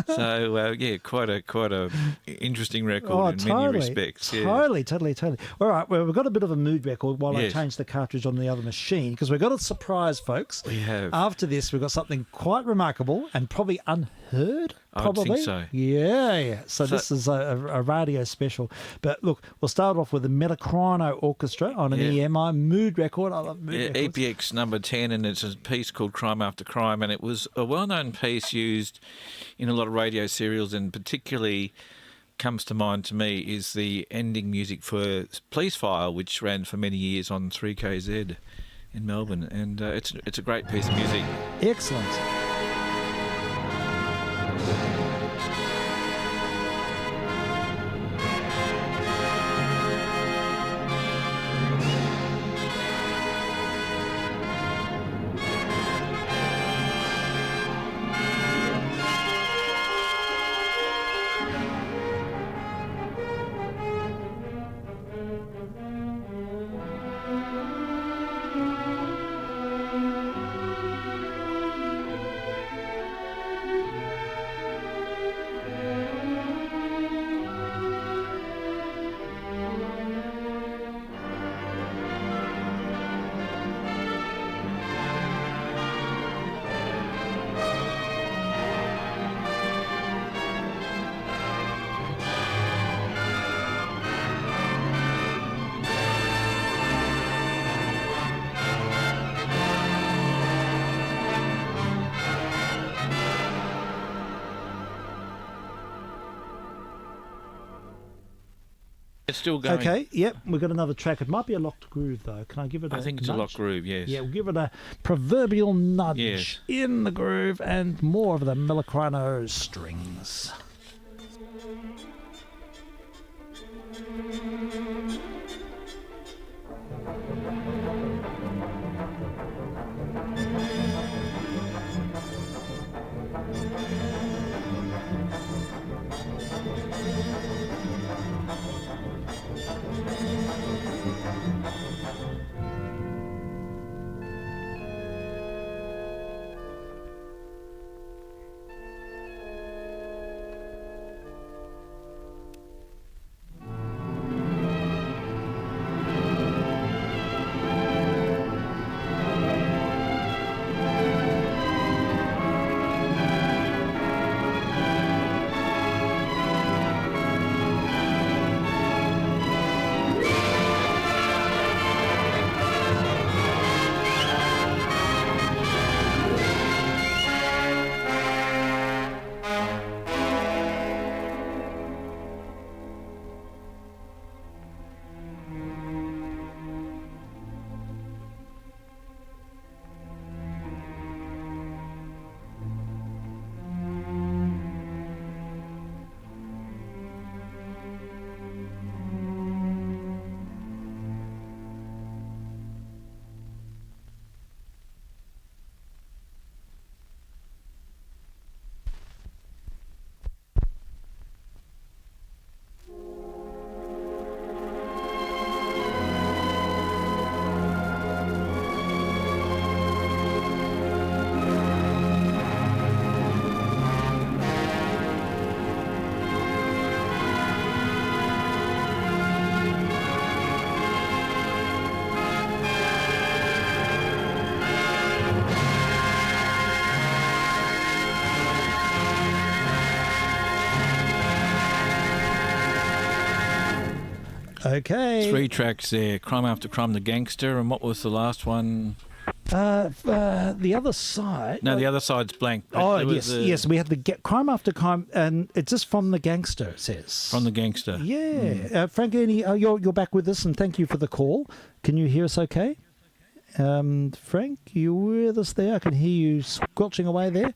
So quite a interesting record in many respects. Yeah. Totally. All right, well, we've got a bit of a mood record while I change the cartridge on the other machine because we've got a surprise surprise, folks. We have. After this, we've got something quite remarkable and probably unheard. I would Probably. think so. Yeah. So this is a radio special. But look, we'll start off with the Metacrino Orchestra on an EMI mood record. I love mood records. EPX number 10, and it's a piece called Crime After Crime, and it was a well-known piece used in a lot of radio serials, and particularly comes to mind to me is the ending music for Police File, which ran for many years on 3KZ in Melbourne, and it's a great piece of music. Excellent. It's still going. Okay, yep, we've got another track. It might be a locked groove, though. Can I give it a I think it's nudge? a locked groove, yes. Yeah, we'll give it a proverbial nudge Yes. in the groove and more of the Metacrino strings. Okay. 3 tracks there. Crime After Crime, The Gangster, and what was the last one? The other side. No, the other side's blank. Oh, There was yes. We had the Crime After Crime, and it's just from the Gangster, it says. From The Gangster. Yeah. Frankini, you're back with us, and thank you for the call. Can you hear us okay? Frank, you with us there? I can hear you squelching away there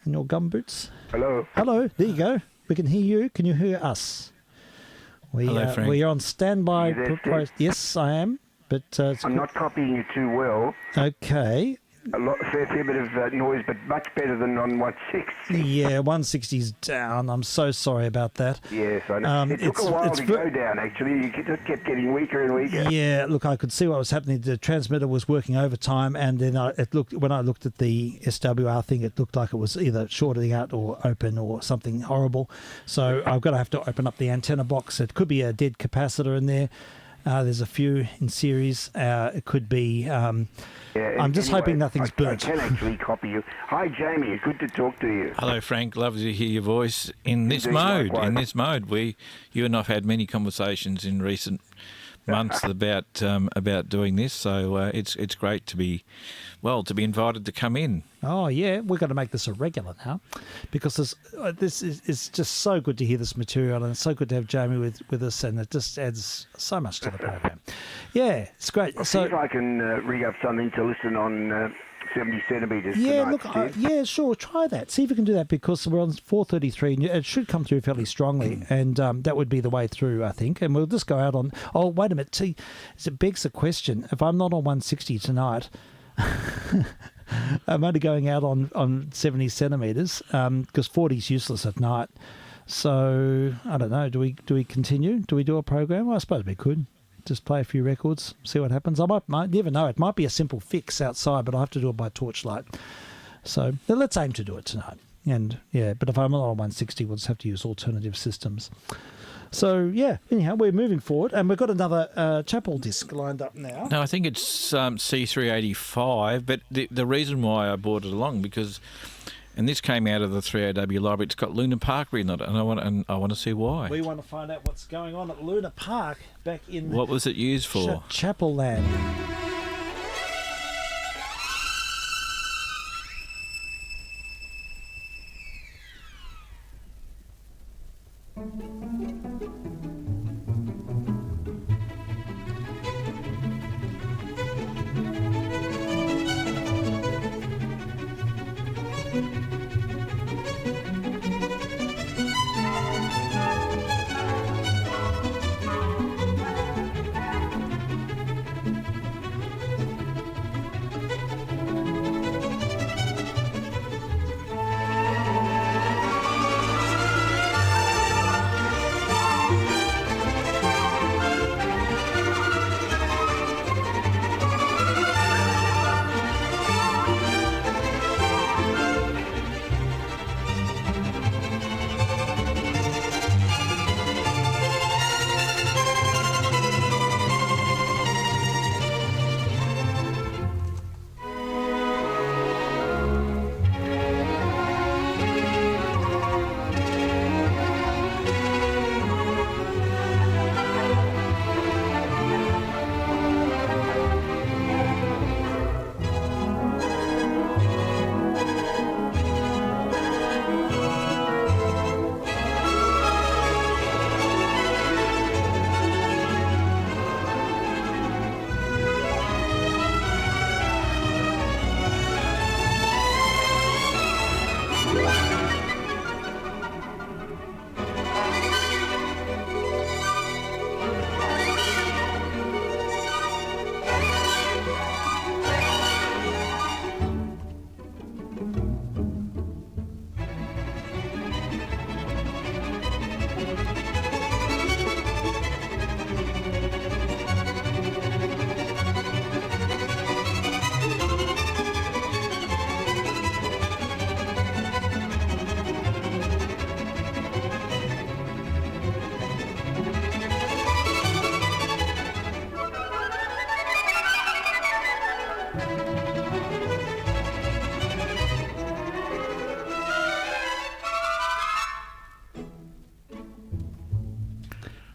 in your gumboots. Hello. Hello. There you go. We can hear you. Can you hear us? Hello, Frank. We are on standby. You there, Steve? Yes, I am. But I'm not copying you too well. Okay. Fair bit of noise, but much better than on 160. Yeah, 160's down. I'm so sorry about that. Yes, I know. It took a while to go down, actually. You just kept getting weaker and weaker. Yeah, look, I could see what was happening. The transmitter was working overtime, and then when I looked at the SWR thing, it looked like it was either shorting out or open or something horrible. So I've got to have to open up the antenna box. It could be a dead capacitor in there. There's a few in series. It could be... Yeah, I'm just hoping nothing's burnt. I can actually copy you. Hi, Jamie. Good to talk to you. Hello, Frank. Lovely to hear your voice in this Indeed, mode. likewise. In this mode, you and I've had many conversations in recent months about doing this. So it's great to be invited to come in. Oh yeah, we're going to make this a regular now, because this is just so good to hear this material, and it's so good to have Jamie with us, and it just adds so much to the program. Yeah, it's great. I'll see if I can rig up something to listen on 70 centimetres yeah, tonight. look, yeah, sure, try that. See if you can do that, because we're on 433, and it should come through fairly strongly, and that would be the way through, I think. And we'll just go out on. Oh, wait a minute. See, it begs the question: if I'm not on 160 tonight. I'm only going out on 70 centimetres because 40 is useless at night. So I don't know. Do we continue? Do we do a program? Well, I suppose we could just play a few records, see what happens. I might never know. It might be a simple fix outside, but I have to do it by torchlight. So let's aim to do it tonight. And yeah, but if I'm not on 160, we'll just have to use alternative systems. So, yeah, anyhow, we're moving forward, and we've got another Chapel disc lined up now. No, I think it's C385, but the reason why I brought it along, and this came out of the 3AW library, it's got Luna Park in it, and I want to see why. We want to find out what's going on at Luna Park back in... What was it used for? Chapel Land.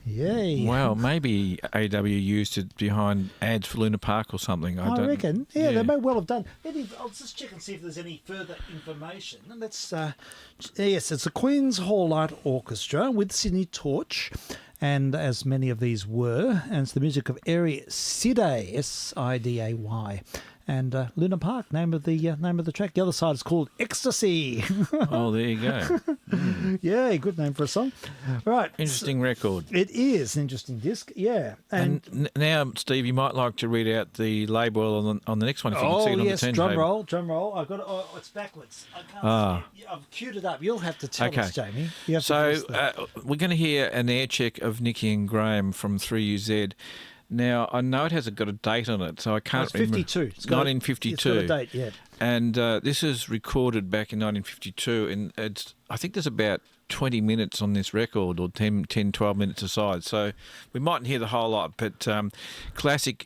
Yay. Wow, maybe AW used it behind ads for Luna Park or something. I reckon. Yeah, they may well have done. I'll just check and see if there's any further information. And let's, yes, it's the Queen's Hall Light Orchestra with Sydney Torch. And as many of these were, and it's the music of Eri Siday, S-I-D-A-Y. And Luna Park, name of the track. The other side is called Ecstasy. Oh, there you go. Yeah, good name for a song. Right. Interesting record. It is an interesting disc, yeah. And now, Steve, you might like to read out the label on the next one if you can see it on the turntable. drum roll. I've got it. Oh, it's backwards. I can't see it. I've queued it up. You'll have to tell us, Jamie. You have to we're going to hear an air check of Nicky and Graham from 3UZ. Now, I know it hasn't got a date on it, so I can't remember. It's 52. It's 1952. It's got a date, yeah. And this is recorded back in 1952, and I think there's about 20 minutes on this record, or 10, 12 minutes aside. So we mightn't hear the whole lot, but classic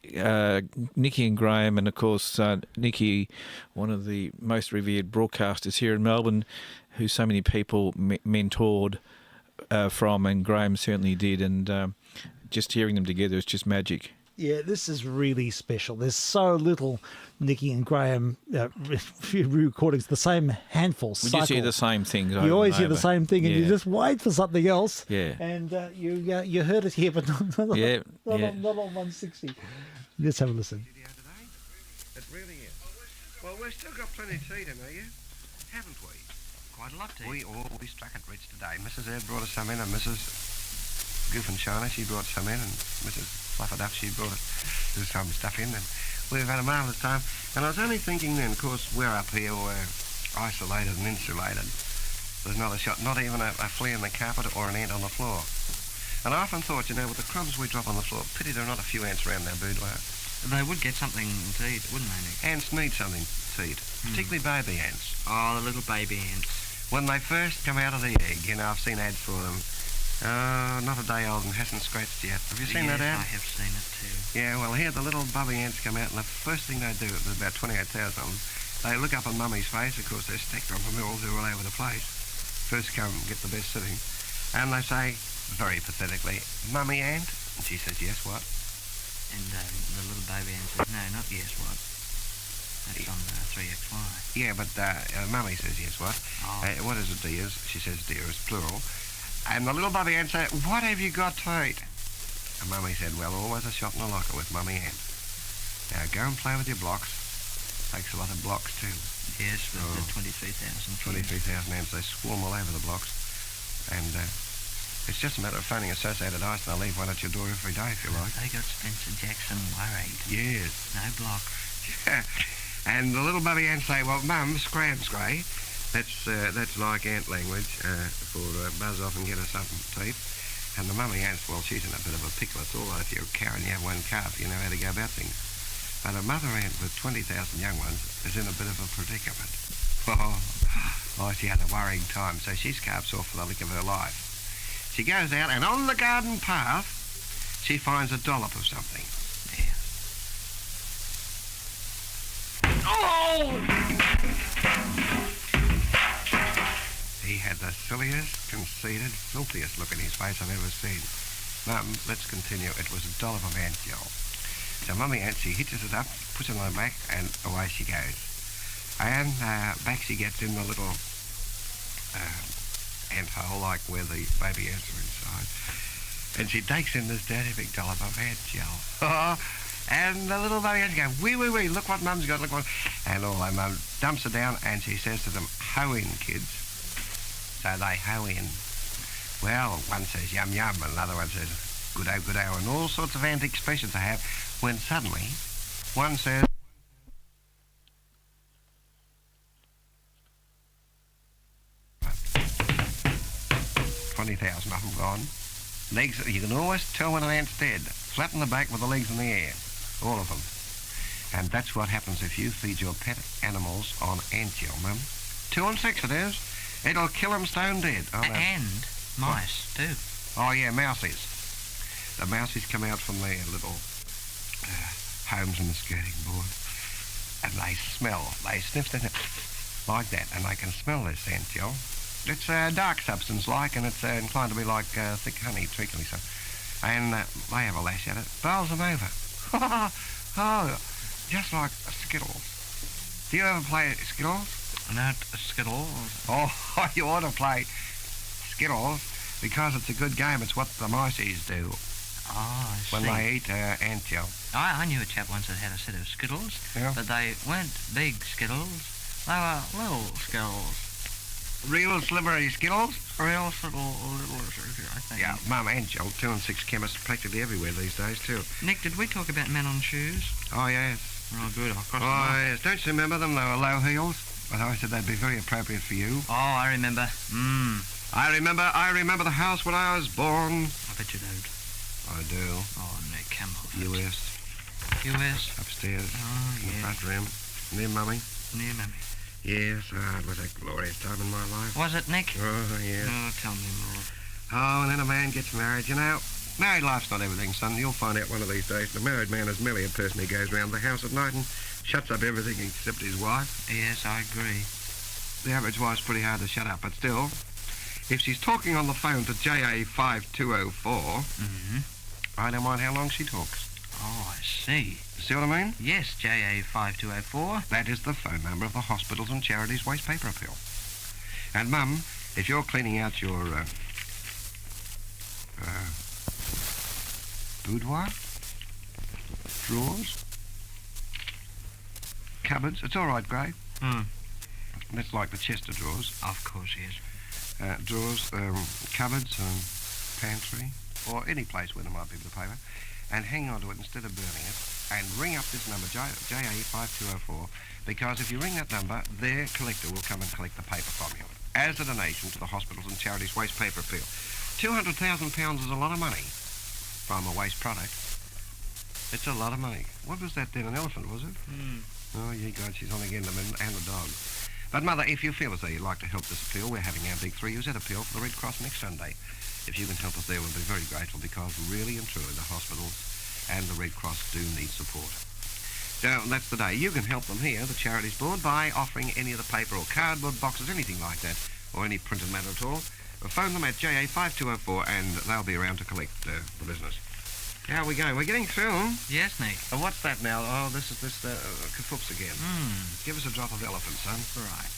Nicky and Graham, and of course Nicky, one of the most revered broadcasters here in Melbourne, who so many people mentored from, and Graham certainly did, and just hearing them together is just magic. Yeah, this is really special. There's so little Nicky and Graham recordings, the same handful. We just hear the same things. You always hear the same thing, and you just wait for something else. Yeah. And you heard it here, but not on 160. Let's have a listen. It really is. Well, we've still got plenty to eat, haven't we? Quite a lot to eat. We struck it rich today. Mrs. Ed brought us some in, and Mrs. Goof and Shiner, she brought some in, and Mrs. Flufferduff, she brought some stuff in, and we've had a marvellous time. And I was only thinking then, of course, we're up here, we're isolated and insulated. There's not a shot, not even a flea in the carpet or an ant on the floor. And I often thought, with the crumbs we drop on the floor, pity there are not a few ants around our boudoir. They would get something to eat, wouldn't they, Nick? Ants need something to eat, particularly baby ants. Oh, the little baby ants. When they first come out of the egg, I've seen ads for them. Not a day old and hasn't scratched yet. Have you seen that ad? I have seen it too. Yeah, well, here the little bubby ants come out, and the first thing they do, there's about 28,000 of them, they look up on Mummy's face. Of course, they're stacked on the mills, they're all over the place. First come, get the best sitting. And they say, very pathetically, Mummy ant? And she says, yes, what? And the little baby ant says, no, not yes, what? That's on 3XY. Yeah, but Mummy says, yes, what? Oh. What is it, dears? She says, dear is plural. And the little bubby ant said, what have you got to eat? And Mummy said, well, always a shot in the locker with Mummy ant. Now go and play with your blocks. Takes a lot of blocks too. Yes, with the 23,000. 23,000 ants, they swarm all over the blocks. And it's just a matter of phoning Associated Ice, and they'll leave one at your door every day if you like. They got Spencer Jackson worried. Yes. No blocks. And the little bubby ants say, well, Mum, scrams grey. That's like ant language for buzz off and get us something to eat. And the mummy ants, well, she's in a bit of a pickle. It's all right if you're a cow and you have one calf, you know how to go about things. But a mother ant with 20,000 young ones is in a bit of a predicament. Oh, she had a worrying time, so she scarps off for the lick of her life. She goes out, and on the garden path, she finds a dollop of something. Yeah. Oh! He had the silliest, conceited, filthiest look in his face I've ever seen. Mum, let's continue. It was a dollop of ant gel. So Mummy ant, she hitches it up, puts it on her back, and away she goes. And back she gets in the little ant hole, like where the baby ants are inside. And she takes in this dirty big dollop of ant gel. And the little baby ants go, wee, look what Mum's got, look what... And all her Mum dumps her down, and she says to them, hoe in, kids. So they hoe in. Well, one says yum yum, and another one says good-o, and all sorts of ant expressions they have, when suddenly one says... $20,000 of them gone. Legs, you can always tell when an ant's dead. Flat in the back with the legs in the air. All of them. And that's what happens if you feed your pet animals on ant gel, Mum. 2 and 6 it is. It'll kill them stone dead. Oh, no. And mice, too. Oh, yeah, mousies. The mousies come out from their little homes in the skirting board. And they smell. They sniff it like that. And they can smell this ant gel. It's a dark substance like, and it's inclined to be like thick honey, treacly so. And they have a lash at it. Bowls them over. Oh, just like Skittles. Do you ever play Skittles? Not Skittles. Oh, you ought to play Skittles because it's a good game. It's what the miceys do. Oh, I see. When they eat ant gel. I knew a chap once that had a set of Skittles, but they weren't big Skittles. They were little Skittles. Real slivery Skittles? Real little, I think. Yeah, Mum, ant gel, 2 and 6 chemists practically everywhere these days too. Nick, did we talk about men on shoes? Oh, yes. Oh, good. I'll cross them Oh, off. yes. Don't you remember them? They were low heels. But I said they'd be very appropriate for you. Oh, I remember. I remember the house when I was born. I bet you don't. I do. Oh, Nick, come on. US. US? Upstairs. Oh, in yeah. the front room. Near Mummy. new memory. Yes, it was a glorious time in my life. Was it, Nick? Oh, yes. Oh, tell me more. Oh, and then a man gets married, you know. Married life's not everything, son. You'll find out one of these days. The married man is merely a person who goes round the house at night and shuts up everything except his wife. Yes, I agree. The average wife's pretty hard to shut up, but still, if she's talking on the phone to JA5204, I don't mind how long she talks. Oh, I see. See what I mean? Yes, JA5204. That is the phone number of the Hospitals and Charities Waste Paper Appeal. And, Mum, if you're cleaning out your, boudoir, drawers, cupboards, it's all right, Gray. That's like the chest of drawers. Of course, yes. Drawers, cupboards, pantry, or any place where there might be the paper, and hang on to it instead of burning it, and ring up this number, JA5204, because if you ring that number, their collector will come and collect the paper from you as a donation to the Hospitals and Charities Waste Paper Appeal. £200,000 is a lot of money from a waste product. It's a lot of money. What was that then, an elephant, was it? Oh, ye God, she's on again, and the dog. But, Mother, if you feel as though you'd like to help this appeal, we're having our big 3UZ appeal for the Red Cross next Sunday. If you can help us there, we'll be very grateful, because really and truly the hospitals and the Red Cross do need support. So that's the day. You can help them here, the Charities Board, by offering any of the paper or cardboard boxes, anything like that, or any printed matter at all. Phone them at JA5204 and they'll be around to collect the business. How are we going? We're getting through. Yes, Nick. What's that now? Oh, this is kafoops again. Give us a drop of elephant, son. Right.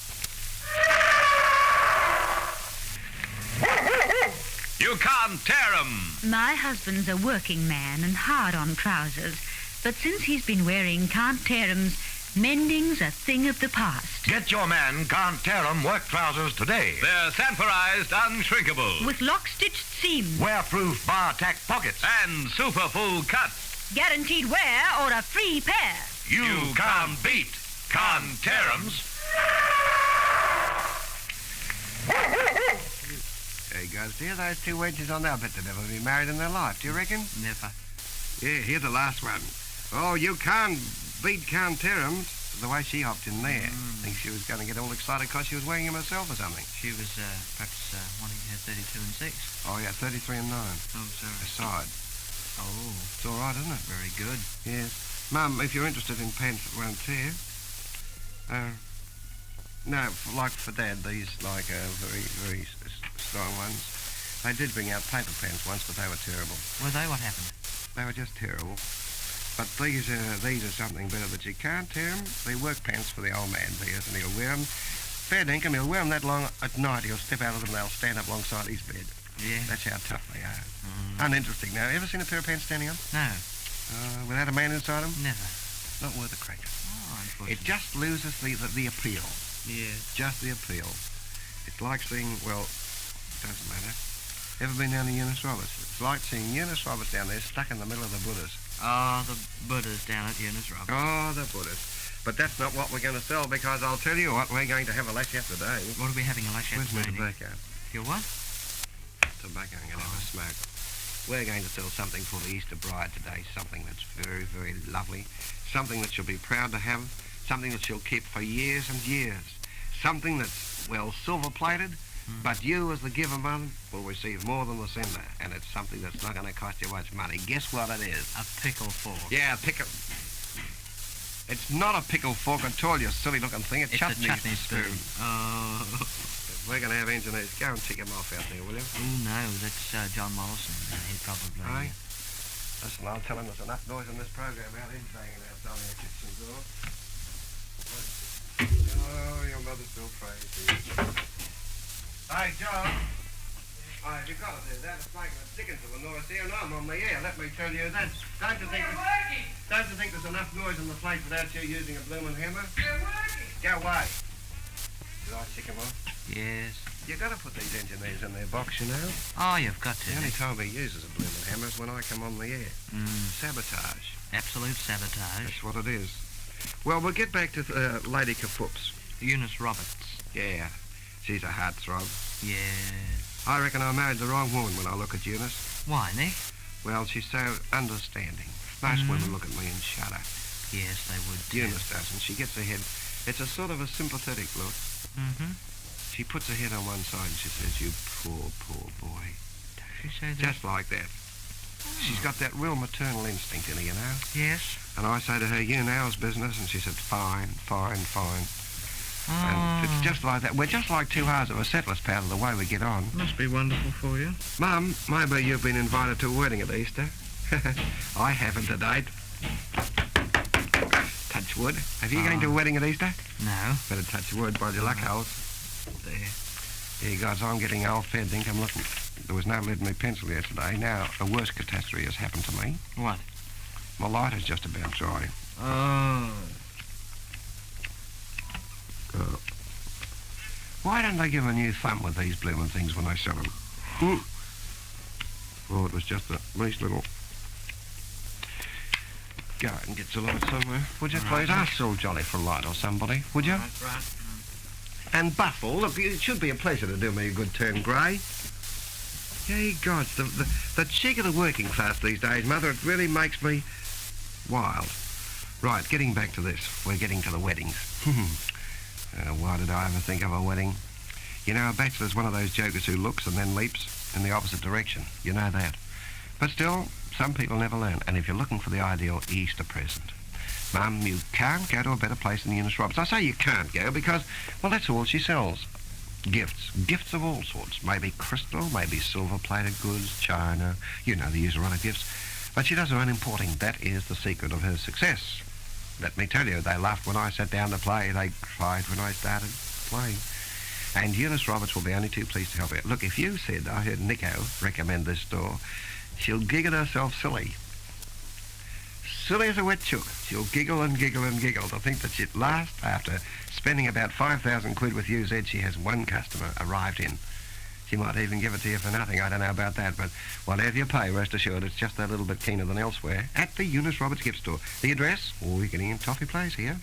You can't tear 'em. My husband's a working man and hard on trousers, but since he's been wearing can't tear 'ems, mending's a thing of the past. Get your man can't tear 'em work trousers today. They're sanforized, unshrinkable. With lock-stitched seams. Wear-proof bar-tack pockets. And super full cuts. Guaranteed wear or a free pair. You can't beat can't tear 'ems. There you go. See those two wenches on there? I bet they'll never be married in their life. Do you reckon? Never. Yeah, here's the last one. Oh, you can't beat can't tear 'em. The way she hopped in there. I think she was going to get all excited because she was wearing them herself or something. She was perhaps wanting her 32 and 6. Oh, yeah, 33 and 9. Oh, sorry. Aside. Oh. It's all right, isn't it? Very good. Yes. Mum, if you're interested in pants that won't tear, no, like for Dad, these like very, very strong ones. They did bring out paper pants once, but they were terrible. Were they? What happened? They were just terrible. But these are something better that you can't tear 'em. They work pants for the old man, these, and he'll wear 'em. Fair dinkum, he'll wear 'em that long at night. He'll step out of them and they'll stand up alongside his bed. Yeah. That's how tough they are. Uninteresting. Now, ever seen a pair of pants standing up? No. Without a man inside them? Never. Not worth a cracker. Oh, unfortunately. It just loses the appeal. Yeah. Just the appeal. It's like seeing, well, doesn't matter. Ever been down to Eunice Roberts? It's like seeing Eunice Roberts down there stuck in the middle of the Buddhas. Oh, the Buddhas down at Eunice Roberts. Oh, the Buddhas. But that's not what we're going to sell, because I'll tell you what, we're going to have a lash at today. What are we having a lash at Where's my today? tobacco? Your what? Tobacco. I'm going to have a smoke. We're going to sell something for the Easter bride today, something that's very, very lovely, something that she'll be proud to have, something that she'll keep for years and years, something that's, well, silver-plated, but you, as the giver, Mum, will receive more than the sender, and it's something that's not going to cost you much money. Guess what it is? A pickle fork. Yeah, a pickle... It's not a pickle fork at all, you silly-looking thing. It's a chutney spoon. Oh. We're going to have engineers. Go and tick him off out there, will you? Oh, no, that's John Morrison. He'd probably... Aye. Listen, I'll tell him there's enough noise in this program out here banging outside our kitchen door. Oh, your mother's still crazy. Hey, John. Oh, you've got to do that. It's making a dickens of a noise here, and I'm on the air. Let me tell you that. Don't you think there's enough noise in the place without you using a blooming hammer? You're working. Go away. Did I tick him off? Yes. You've got to put these engineers in their box, you know. Oh, you've got to. The only time he uses a blooming hammer is when I come on the air. Sabotage. Absolute sabotage. That's what it is. Well, we'll get back to Lady Kafoops. Eunice Roberts. Yeah. She's a heartthrob. Yeah. I reckon I married the wrong woman when I look at Eunice. Why, Nick? Well, she's so understanding. Most women look at me and shudder. Yes, they would. Eunice doesn't. She gets her head It's a sort of a sympathetic look. Mm-hmm. She puts her head on one side and she says, "You poor, poor boy." Does she say that? Just like that. She's got that real maternal instinct in her, you know. Yes. And I say to her, "You now's business," and she said, "Fine, fine, fine." Oh. And it's just like that. We're just like two halves of a settler's powder, the way we get on. Must be wonderful for you. Mum, maybe you've been invited to a wedding at Easter. I haven't to date. Touch wood. Have you going to a wedding at Easter? No. Better touch wood by the luck holes. There. Dear gods, I'm getting old, fair dink. I'm looking. There was no lead in my pencil yesterday. Now, a worse catastrophe has happened to me. What? My lighter's just about dry. Oh. Why don't they give a new thumb with these blooming things when they sell them? Oh, it was just a nice little... Go out and get the light somewhere. Would you please ask Sir Jolly for a light or somebody, would you? Right. And Buffle, look, it should be a pleasure to do me a good turn, Grey. Yea, gods, the cheek of the working class these days, Mother, it really makes me wild. Right, getting back to this. We're getting to the weddings. Why did I ever think of a wedding? You know, a bachelor's one of those jokers who looks and then leaps in the opposite direction. You know that. But still, some people never learn. And if you're looking for the ideal Easter present, Mum, you can't go to a better place than Eunice Roberts. I say you can't go because, well, that's all she sells. Gifts. Gifts of all sorts. Maybe crystal, maybe silver-plated goods, china, you know, the usual other gifts. But she does her own importing. That is the secret of her success. Let me tell you, they laughed when I sat down to play. They cried when I started playing. And Eunice Roberts will be only too pleased to help you. Look, if you said, I heard Nico recommend this store, she'll giggle herself silly. Silly as a wet chook. She'll giggle and giggle and giggle to think that she'd last after spending about 5,000 quid with UZ. She has one customer arrived in. She might even give it to you for nothing. I don't know about that, but whatever you pay, rest assured, it's just that little bit keener than elsewhere at the Eunice Roberts gift store. The address? Oh, you're getting in toffee place here.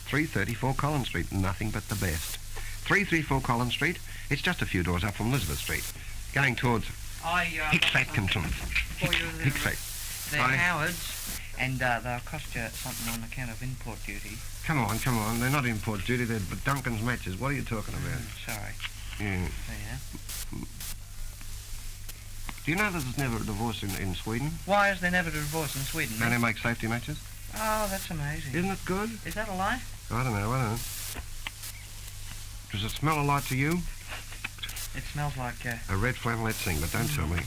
334 Collins Street. Nothing but the best. 334 Collins Street. It's just a few doors up from Elizabeth Street. Going towards Hicksatkinson. Hicksat. They're Howard's, and they'll cost you something on account of import duty. Come on. They're not import duty. They're Duncan's matches. What are you talking about? Sorry. Yeah. Yeah. Do you know that there's never a divorce in Sweden? Why is there never a divorce in Sweden? And they make safety matches? Oh, that's amazing. Isn't it good? Is that a lie? I don't know. Does it smell a lot to you? It smells like... A red flannelette thing, but don't tell me.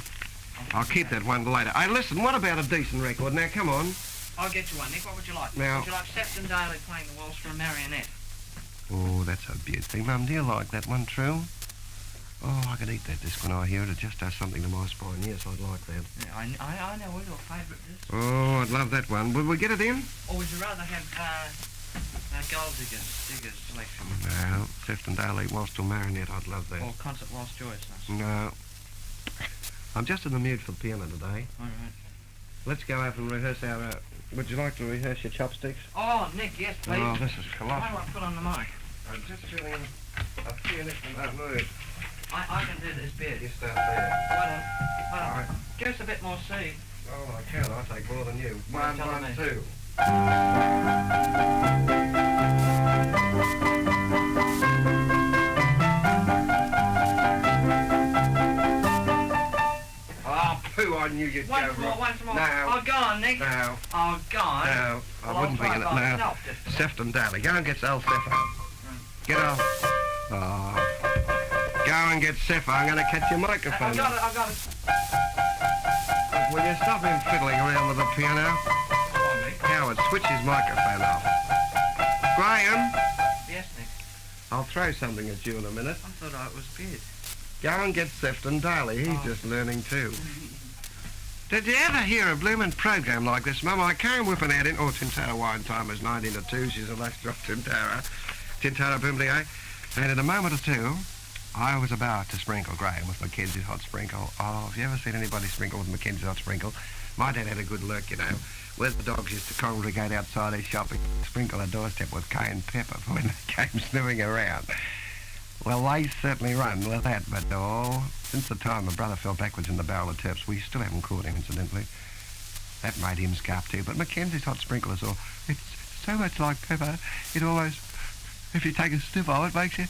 I'll keep that one later. Hey, listen, what about a decent record? Now, come on. I'll get you one, Nick. What would you like? Now... Would you like Sefton Daly playing the waltz for a marionette? Oh, that's a beauty. Mum, do you like that one, true? Oh, I could eat that disc when I hear it. It just does something to my spine. Yes, I'd like that. Yeah, I know what your favourite is. Oh, I'd love that one. Will we get it in? Or would you rather have Gold Digger's selection? No, Sefton Daly, Waltz to Marionette. I'd love that. Or Concert Waltz Joyousness? No. I'm just in the mood for the piano today. All right. Let's go up and rehearse our... would you like to rehearse your chopsticks? Oh, Nick, yes, please. Oh, this is colossal. Why do I put on the mic? I'm just feeling a pianist in that mood. I can do this bit. You start there. Why don't? Just a bit more C. Oh, I can. I'll take more than you. One, 2. Oh, pooh, I knew you'd go wrong. Once more. No. Oh, go on, Nick. No. Oh, go on. No, I wouldn't bring it up now. Sefton Daly. Go and get old Stefan. Get off. Oh. Go and get Cepha. I'm going to catch your microphone. I've got it. Will you stop him fiddling around with the piano? Howard, switch his microphone off. Graham? Yes, Nick? I'll throw something at you in a minute. I thought it was bid. Go and get Sefton Daly. He's just learning too. Did you ever hear a blooming program like this, Mum? I came whipping out in... Oh, Tintara Wine Time is 19 to 2. She's a last drop Tintara Bimblier. And in a moment or two, I was about to sprinkle Graham with Mackenzie's Hot Sprinkle. Oh, have you ever seen anybody sprinkle with Mackenzie's Hot Sprinkle? My dad had a good lurk, you know, where the dogs used to congregate outside his shop and sprinkle a doorstep with cayenne pepper for when they came snooping around. Well, they certainly run with that, but since the time my brother fell backwards in the barrel of turps, we still haven't caught him, incidentally. That made him scarp too, but Mackenzie's Hot Sprinkle is all... It's so much like pepper, it almost if you take a sniff of it, makes you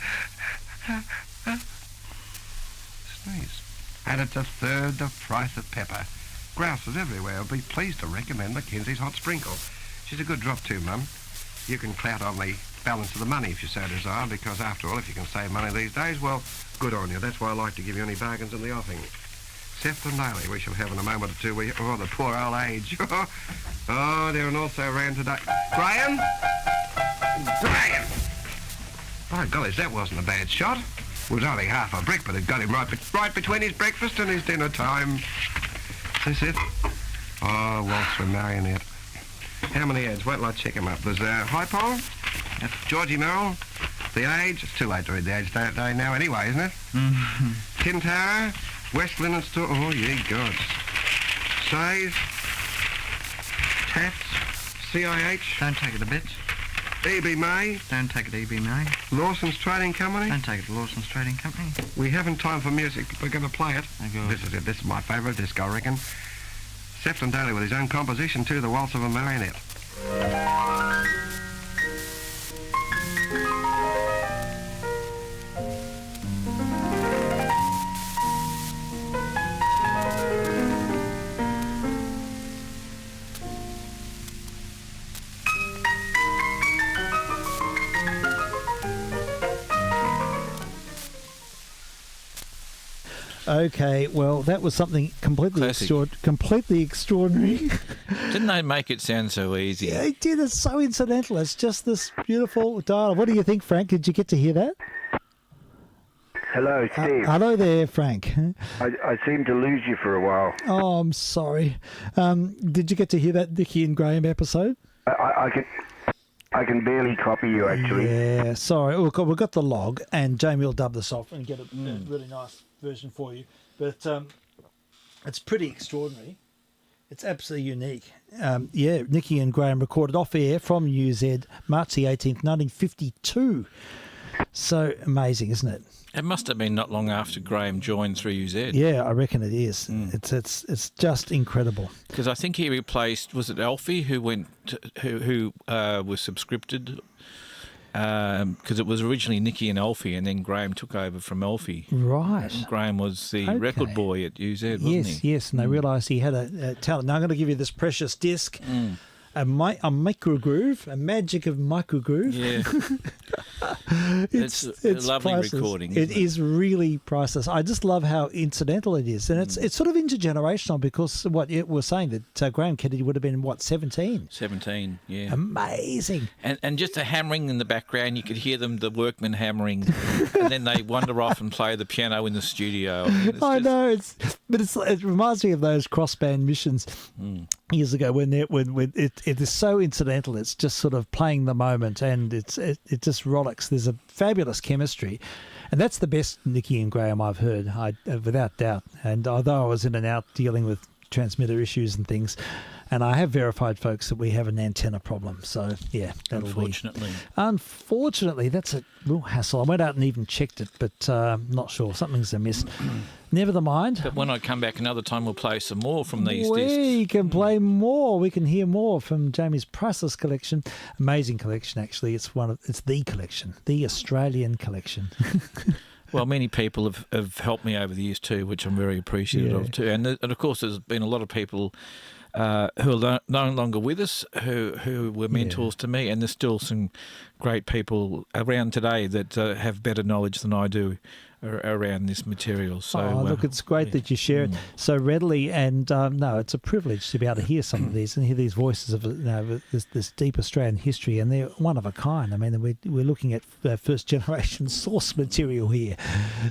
sneeze. And it's a third the price of pepper. Grouses everywhere will be pleased to recommend Mackenzie's Hot Sprinkle. She's a good drop too, Mum. You can clout on the balance of the money if you so desire, because after all, if you can save money these days, well, good on you. That's why I like to give you any bargains in the offing. Sefton Daly, we shall have in a moment or two. Oh, the poor old age. Oh, dear, and also around today. Graham? Graham! By golly, that wasn't a bad shot. It was only half a brick, but it got him right between his breakfast and his dinner time. Is this it? Oh, waltz for marionette. How many ads? Wait till I check them up. There's High Pole, Georgie Merrill, The Age. It's too late to read The Age day now anyway, isn't it? Mm-hmm. Kintara, West Linen Store. Oh, ye gods. Save, Tats, CIH. Don't take it a bit. E.B. May. Don't take it E.B. May. Lawson's Trading Company. Don't take it to Lawson's Trading Company. We haven't time for music, but we're going to play it. Oh, good. This is it. This is my favourite disco, I reckon. Sefton Daly with his own composition too, The Waltz of a Marionette. Okay, well, that was something completely extraordinary. Didn't they make it sound so easy? Yeah, they did. It's so incidental. It's just this beautiful dialogue. What do you think, Frank? Did you get to hear that? Hello, Steve. Hello there, Frank. I seem to lose you for a while. Oh, I'm sorry. Did you get to hear that Nicky and Graham episode? I can barely copy you, actually. Yeah, sorry. We've got the log, and Jamie will dub this off and get a really nice version for you. But it's pretty extraordinary. It's absolutely unique. Nicky and Graham recorded off air from UZ March the 18th, 1952. So amazing, isn't it? It must have been not long after Graham joined 3UZ. Yeah, I reckon it is. It's just incredible. Because I think he replaced, was it Alfie who was subscripted? Because it was originally Nicky and Alfie, and then Graham took over from Alfie. Right. And Graham was the record boy at UZ, wasn't he? Yes, and they realised he had a talent. Now I'm going to give you this precious disc. A microgroove, a magic of microgroove. Yeah. it's a lovely priceless. recording. It is really priceless. I just love how incidental it is. And it's sort of intergenerational because what you were saying that Graham Kennedy would have been, 17? 17, yeah. Amazing. And just the hammering in the background, you could hear the workmen hammering, and then they wander off and play the piano in the studio. I know, it reminds me of those cross-band missions years ago when it is so incidental. It's just sort of playing the moment, and it just rollicks. There's a fabulous chemistry, and that's the best Nicky and Graham I've heard, without doubt. And although I was in and out dealing with transmitter issues and things, and I have verified, folks, that we have an antenna problem. So, yeah, Unfortunately, that's a real hassle. I went out and even checked it, but not sure. Something's amiss. Never the mind. But when I come back another time, we'll play some more from these discs. We can play more. We can hear more from Jamie's priceless collection. Amazing collection, actually. It's the collection, the Australian collection. Well, many people have helped me over the years too, which I'm very appreciative of too. And of course, there's been a lot of people who are no longer with us, who were mentors to me, and there's still some great people around today that have better knowledge than I do around this material. So look, it's great that you share it so readily, and it's a privilege to be able to hear some of these and hear these voices of this deep Australian history, and they're one of a kind. I mean, we're looking at first generation source material here,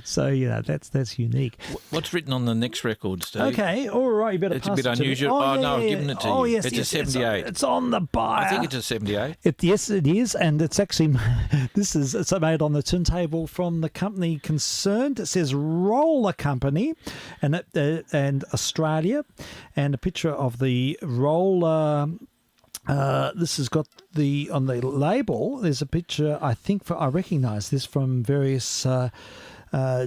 so that's unique. What's written on the next record, Steve? Okay, all right, you better it's pass a bit it to unusual. me. No, I've given it to you. Oh yes, it's a 78. It's on the buyer. I think it's a 78. Yes, it is, and it's actually it's made on the turntable from the company concerned. It says Roller Company and Australia, and a picture of the roller. This has got on the label. There's a picture. I recognise this from various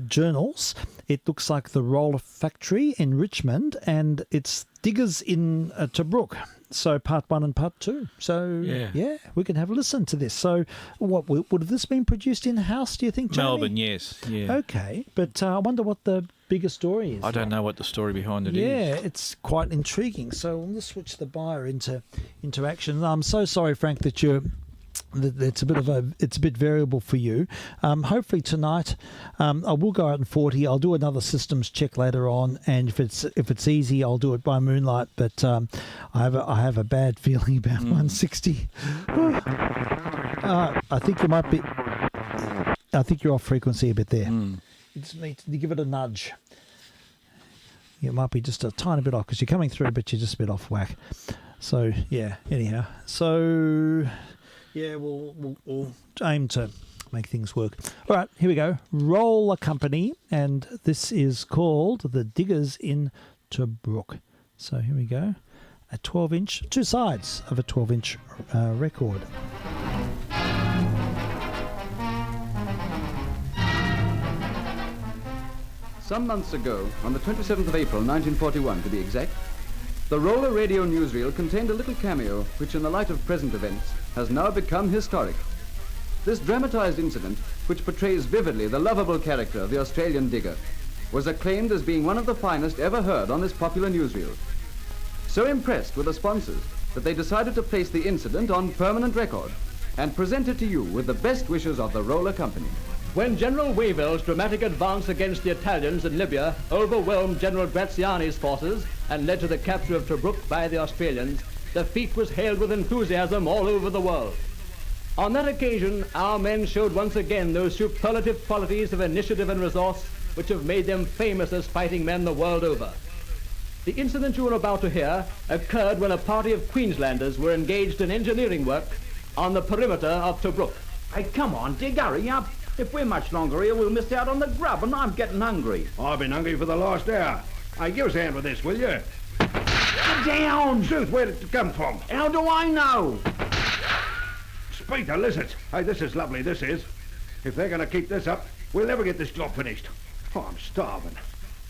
journals. It looks like the Roller Factory in Richmond, and it's Diggers in Tobruk. So part 1 and part 2. So yeah, we can have a listen to this. So what would have this been produced in-house, do you think, Jamie? Melbourne, yes. Yeah. Okay, but I wonder what the bigger story is. I don't know what the story behind it is. Yeah, it's quite intriguing. So we'll switch the buyer into action. I'm so sorry, Frank, that it's a bit variable for you. Hopefully tonight, I will go out in 40. I'll do another systems check later on, and if it's easy, I'll do it by moonlight. But I have a bad feeling about 160. I think you might be. I think you're off frequency a bit there. You just need to give it a nudge. It might be just a tiny bit off because you're coming through, but you're just a bit off whack. So yeah. Anyhow, so. Yeah, we'll aim to make things work. All right, here we go. Roller Company, and this is called The Diggers in Tobruk. So here we go. A 12-inch, two sides of a 12-inch record. Some months ago, on the 27th of April, 1941 to be exact, the Roller Radio newsreel contained a little cameo which, in the light of present events, has now become historic. This dramatized incident, which portrays vividly the lovable character of the Australian digger, was acclaimed as being one of the finest ever heard on this popular newsreel. So impressed were the sponsors that they decided to place the incident on permanent record and present it to you with the best wishes of the Roller Company. When General Wavell's dramatic advance against the Italians in Libya overwhelmed General Graziani's forces and led to the capture of Tobruk by the Australians, the feat was hailed with enthusiasm all over the world. On that occasion, our men showed once again those superlative qualities of initiative and resource which have made them famous as fighting men the world over. The incident you are about to hear occurred when a party of Queenslanders were engaged in engineering work on the perimeter of Tobruk. Hey, come on, Dig, hurry up. If we're much longer here, we'll miss out on the grub, and I'm getting hungry. I've been hungry for the last hour. Hey, give us a hand with this, will you? Get down! Truth, where did it come from? How do I know? Speak the lizards. Hey, this is lovely, this is. If they're going to keep this up, we'll never get this job finished. Oh, I'm starving.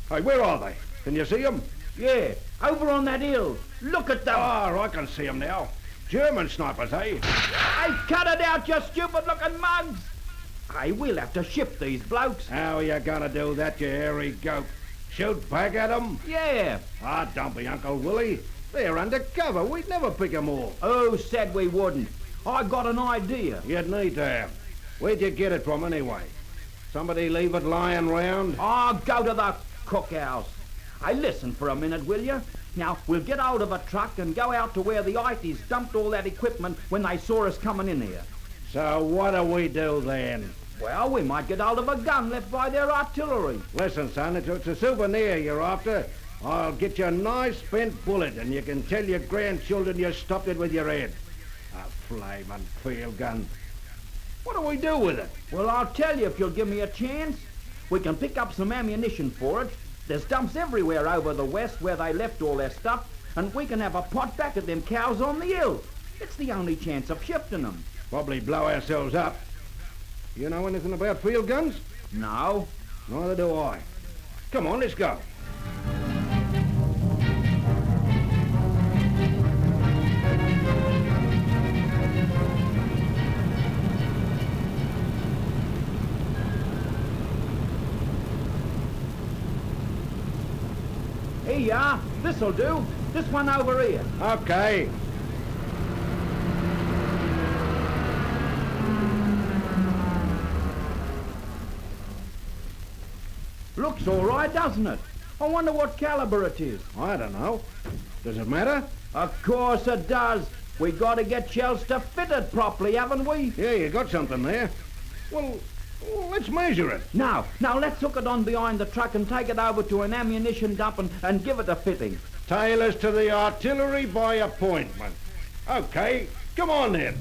Hey, where are they? Can you see them? Yeah, over on that hill. Look at them. Oh, I can see them now. German snipers, eh? Hey, cut it out, you stupid-looking mugs! Hey, we'll have to ship these blokes. How are you going to do that, you hairy goat? Shoot back at them? Yeah. Ah, don't be Uncle Willie. They're undercover. We'd never pick them off. Who said we wouldn't? I got an idea. You'd need to have. Where'd you get it from, anyway? Somebody leave it lying round? Oh, go to the cookhouse. Hey, listen for a minute, will you? Now, we'll get out of a truck and go out to where the Ities dumped all that equipment when they saw us coming in here. So what do we do then? Well, we might get hold of a gun left by their artillery. Listen, son, it's a souvenir you're after. I'll get you a nice spent bullet, and you can tell your grandchildren you stopped it with your head. A flaming field gun. What do we do with it? Well, I'll tell you if you'll give me a chance. We can pick up some ammunition for it. There's dumps everywhere over the west where they left all their stuff, and we can have a pot back at them cows on the hill. It's the only chance of shifting them. Probably blow ourselves up. You know anything about field guns? No. Neither do I. Come on, let's go. Here you are. This'll do. This one over here. Okay. Looks all right, doesn't it? I wonder what caliber it is. I don't know. Does it matter? Of course it does. We got to get shells to fit it properly, haven't we? Yeah, you got something there. Well, let's measure it. Now, let's hook it on behind the truck and take it over to an ammunition dump and give it a fitting. Tailors to the artillery by appointment. Okay, come on then.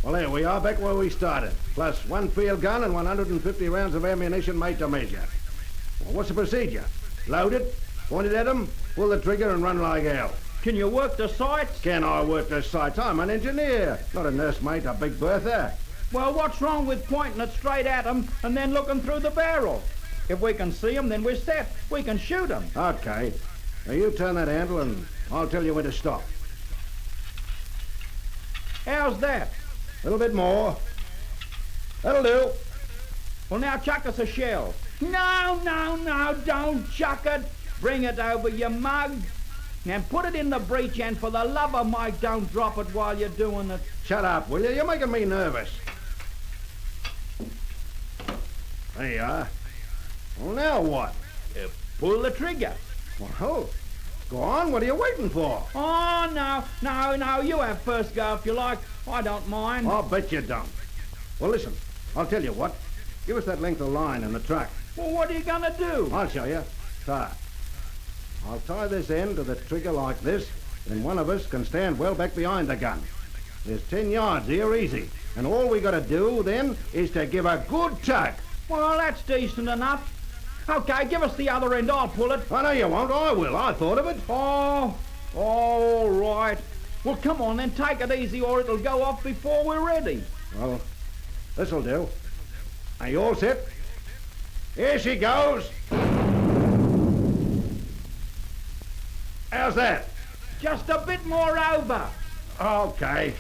Well, there we are, back where we started. Plus one field gun and 150 rounds of ammunition made to measure. Well, what's the procedure? Load it, point it at them, pull the trigger and run like hell. Can you work the sights? Can I work the sights? I'm an engineer, not a nursemaid to Big Bertha. Well, what's wrong with pointing it straight at them and then looking through the barrel? If we can see them, then we're set. We can shoot them. Okay. Now you turn that handle and I'll tell you when to stop. How's that? A little bit more. That'll do. Well, now chuck us a shell. No, don't chuck it. Bring it over, you mug. Now put it in the breech, and for the love of Mike, don't drop it while you're doing it. Shut up, will you? You're making me nervous. There you are. Well, now what? Pull the trigger. Well, go on. What are you waiting for? Oh, no. You have first go if you like. I don't mind. I'll bet you don't. Well, listen. I'll tell you what. Give us that length of line in the truck. Well, what are you going to do? I'll show you. I'll tie this end to the trigger like this, then one of us can stand well back behind the gun. There's 10 yards here, easy. And all we got to do, then, is to give a good tug. Well, that's decent enough. Okay, give us the other end. I'll pull it. I know you won't. I will. I thought of it. Oh, all right. Well, come on, then. Take it easy or it'll go off before we're ready. Well, this'll do. Are you all set? Here she goes. How's that? Just a bit more over. Okay.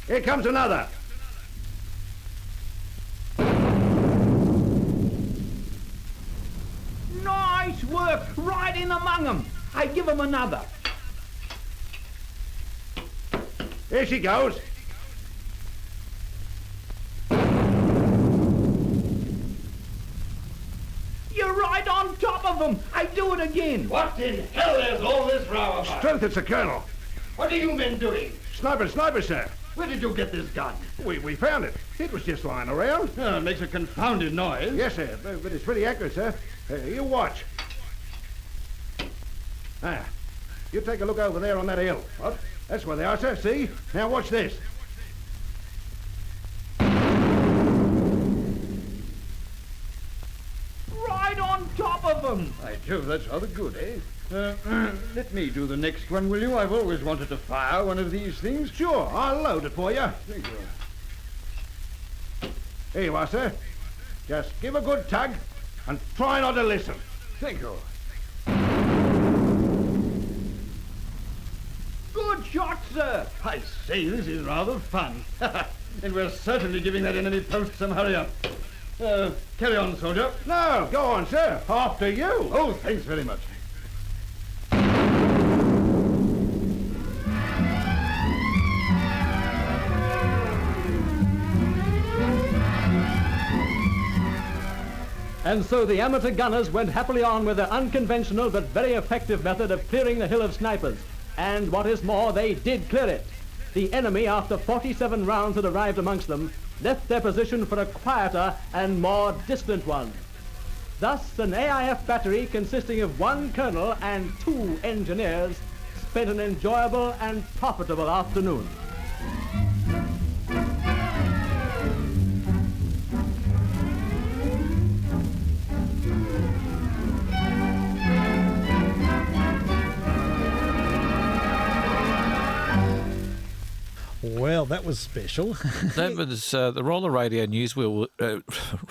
Here comes another. Nice work. Right in among them. Hey, give them another. Here she goes. You're right on top of them. Hey, do it again. What in hell is all this row about? Truth, it's the Colonel. What are you men doing? Sniper, sir. Where did you get this gun? We found it. It was just lying around. It makes a confounded noise. Yes, sir, but it's pretty accurate, sir. You watch. You take a look over there on that hill. What? That's where they are, sir. See? Now watch this. Right on top of them. By Jove, that's rather good, eh? Let me do the next one, will you? I've always wanted to fire one of these things. Sure, I'll load it for you. Thank you. Here you are, sir. Just give a good tug and try not to listen. Thank you. Good shot, sir. I say, this is rather fun. And we're certainly giving that enemy post some hurry up. Carry on, soldier. No, go on, sir. After you. Oh, thanks very much. And so the amateur gunners went happily on with their unconventional but very effective method of clearing the hill of snipers. And what is more, they did clear it. The enemy, after 47 rounds had arrived amongst them, left their position for a quieter and more distant one. Thus, an AIF battery consisting of 1 colonel and 2 engineers spent an enjoyable and profitable afternoon. Well, that was special. That was the roller radio newsreel.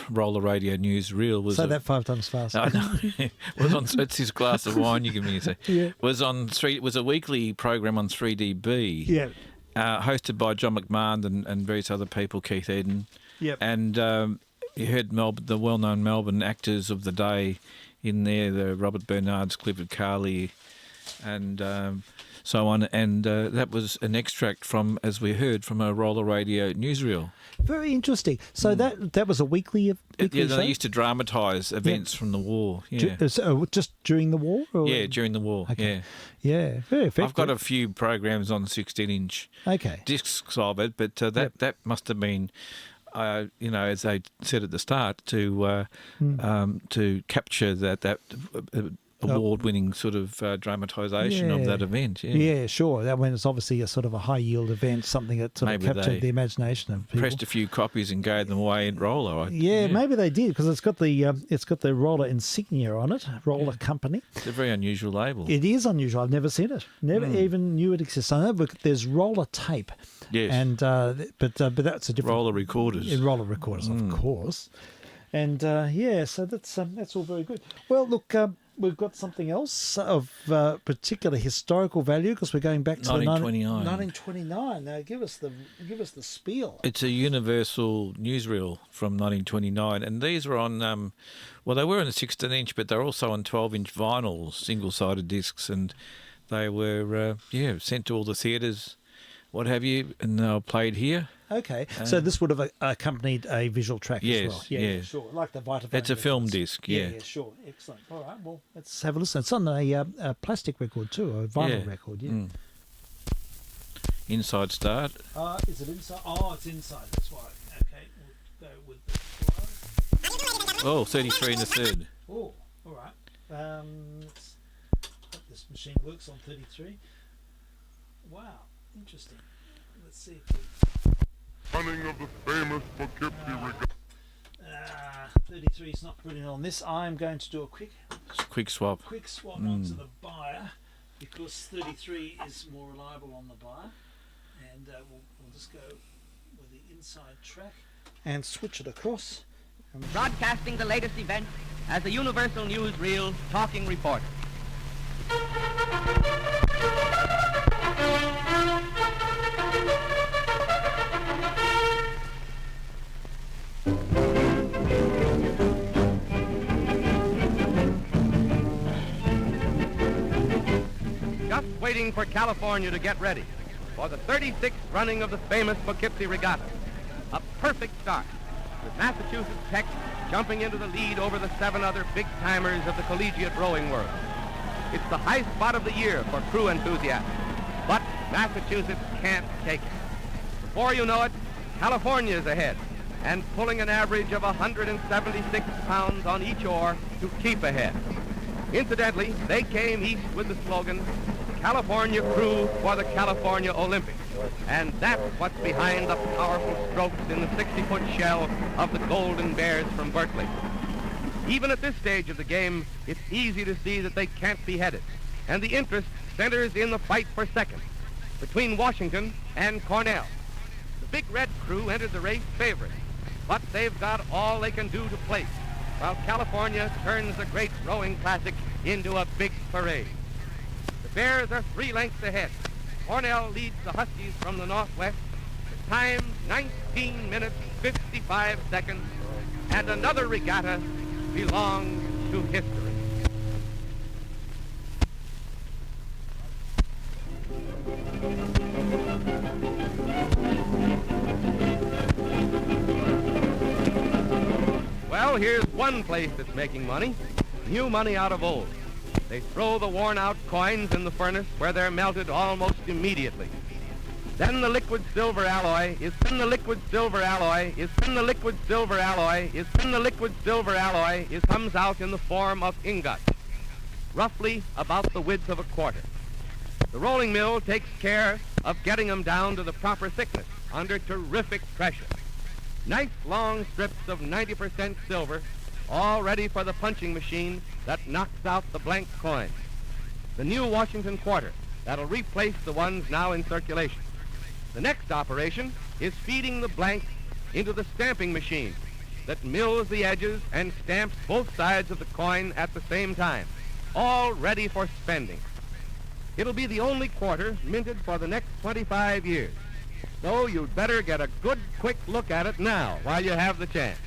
Roller radio newsreel was. Say that 5 times faster. I know. Was on. It's his glass of wine. You give me a say. Yeah. Was on three. It was a weekly program on 3DB. Yeah. Hosted by John McMahon and various other people, Keith Eden. Yep. And you heard the well-known Melbourne actors of the day in there, the Robert Bernards, Clifford Carley, and so on. And that was an extract from, as we heard, from a roller radio newsreel. Very interesting. So that was a weekly Yeah, show? they used to dramatise events from the war. Yeah. Just during the war? Or? Yeah, during the war. Okay. Yeah. Yeah, very effective. I've got a few programs on 16-inch discs of it, but that must have been, as they said at the start, to capture that award-winning sort of dramatisation of that event. Yeah, sure. That when it's obviously a sort of a high-yield event, something that sort Maybe of captured they the imagination of people. pressed a few copies and gave them away in roller. Yeah, maybe they did because it's got the roller insignia on it, roller company. It's a very unusual label. It is unusual. I've never seen it. Never even knew it exists. I know but there's roller tape. Yes. And but that's a different roller recorders. Roller recorders, of course. And so that's all very good. Well, look, we've got something else of particular historical value because we're going back to 1929. 1929. Now, give us the spiel. It's a Universal newsreel from 1929, and these were on. They were on a 16-inch, but they're also on 12-inch vinyl, single-sided discs, and they were sent to all the theatres, what have you, and they were played here. Okay, so this would have accompanied a visual track as well. Yeah, sure. Like the Vitaphone. It's a film disc, yeah, sure. Excellent. All right, well, let's have a listen. It's on a plastic record too, a vinyl record, Inside start. Is it inside? Oh, it's inside. That's right. Okay, we'll go with the 33 and a third. Oh, all right. Let's hope this machine works on 33. Wow, interesting. Let's see if we... Running of the famous Poughkeepsie Regatta. 33 is not putting on this. I'm going to do a quick swap. Quick swap onto the buyer because 33 is more reliable on the buyer, and we'll just go with the inside track and switch it across. Broadcasting the latest events as a Universal Newsreel talking reporter. Just waiting for California to get ready for the 36th running of the famous Poughkeepsie Regatta. A perfect start, with Massachusetts Tech jumping into the lead over the 7 other big-timers of the collegiate rowing world. It's the high spot of the year for crew enthusiasts, but Massachusetts can't take it. Before you know it, California is ahead and pulling an average of 176 pounds on each oar to keep ahead. Incidentally, they came east with the slogan, California Crew for the California Olympics. And that's what's behind the powerful strokes in the 60-foot shell of the Golden Bears from Berkeley. Even at this stage of the game, it's easy to see that they can't be headed. And the interest centers in the fight for second between Washington and Cornell. The Big Red Crew entered the race favorite, but they've got all they can do to place, while California turns the great rowing classic into a big parade. The Bears are 3 lengths ahead. Cornell leads the Huskies from the northwest. The time, 19 minutes, 55 seconds, and another regatta belongs to history. Well, here's one place that's making money. New money out of old. They throw the worn-out coins in the furnace where they're melted almost immediately. Then the liquid silver alloy is comes out in the form of ingots, roughly about the width of a quarter. The rolling mill takes care of getting them down to the proper thickness under terrific pressure. Nice long strips of 90% silver, all ready for the punching machine that knocks out the blank coins. The new Washington quarter that'll replace the ones now in circulation. The next operation is feeding the blanks into the stamping machine that mills the edges and stamps both sides of the coin at the same time, all ready for spending. It'll be the only quarter minted for the next 25 years. So you'd better get a good, quick look at it now while you have the chance.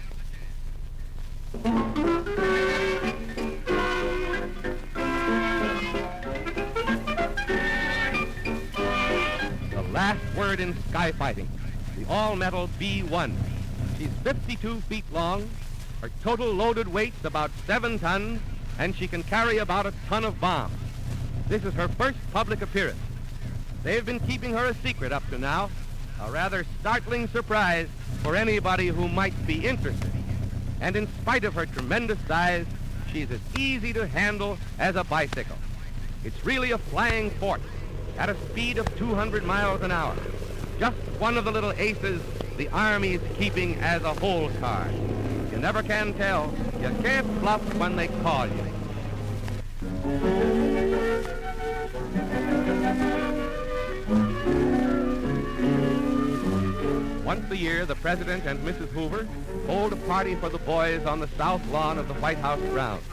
The last word in sky fighting, the all-metal B-1. She's 52 feet long, her total loaded weight's about 7 tons, and she can carry about a ton of bombs. This is her first public appearance. They've been keeping her a secret up to now, a rather startling surprise for anybody who might be interested. And in spite of her tremendous size, she's as easy to handle as a bicycle. It's really a flying force at a speed of 200 miles an hour. Just one of the little aces the Army's keeping as a hole card. You never can tell. You can't bluff when they call you. Once a year, the President and Mrs. Hoover hold a party for the boys on the south lawn of the White House grounds.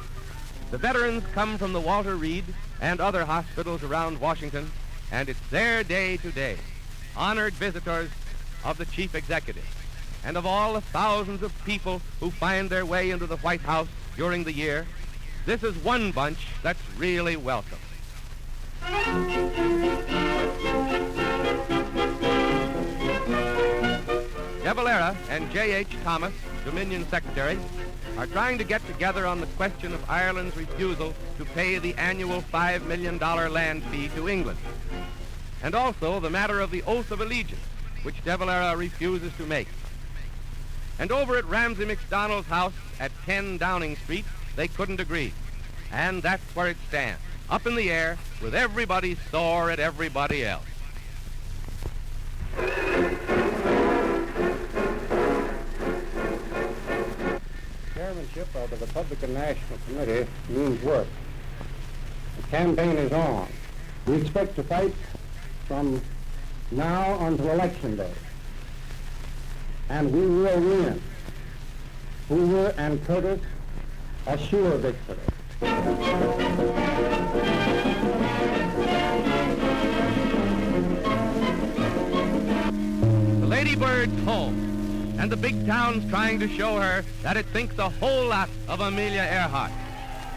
The veterans come from the Walter Reed and other hospitals around Washington, and it's their day today. Honored visitors of the Chief Executive, and of all the thousands of people who find their way into the White House during the year, this is one bunch that's really welcome. De Valera and J.H. Thomas, Dominion Secretary, are trying to get together on the question of Ireland's refusal to pay the annual $5 million land fee to England, and also the matter of the oath of allegiance, which De Valera refuses to make. And over at Ramsay MacDonald's house at 10 Downing Street, they couldn't agree. And that's where it stands, up in the air, with everybody sore at everybody else. Chairmanship of the Republican National Committee means work. The campaign is on. We expect to fight from now until Election Day. And we will win. Hoover and Curtis assure victory. The Lady Bird's home, and the big town's trying to show her that it thinks a whole lot of Amelia Earhart.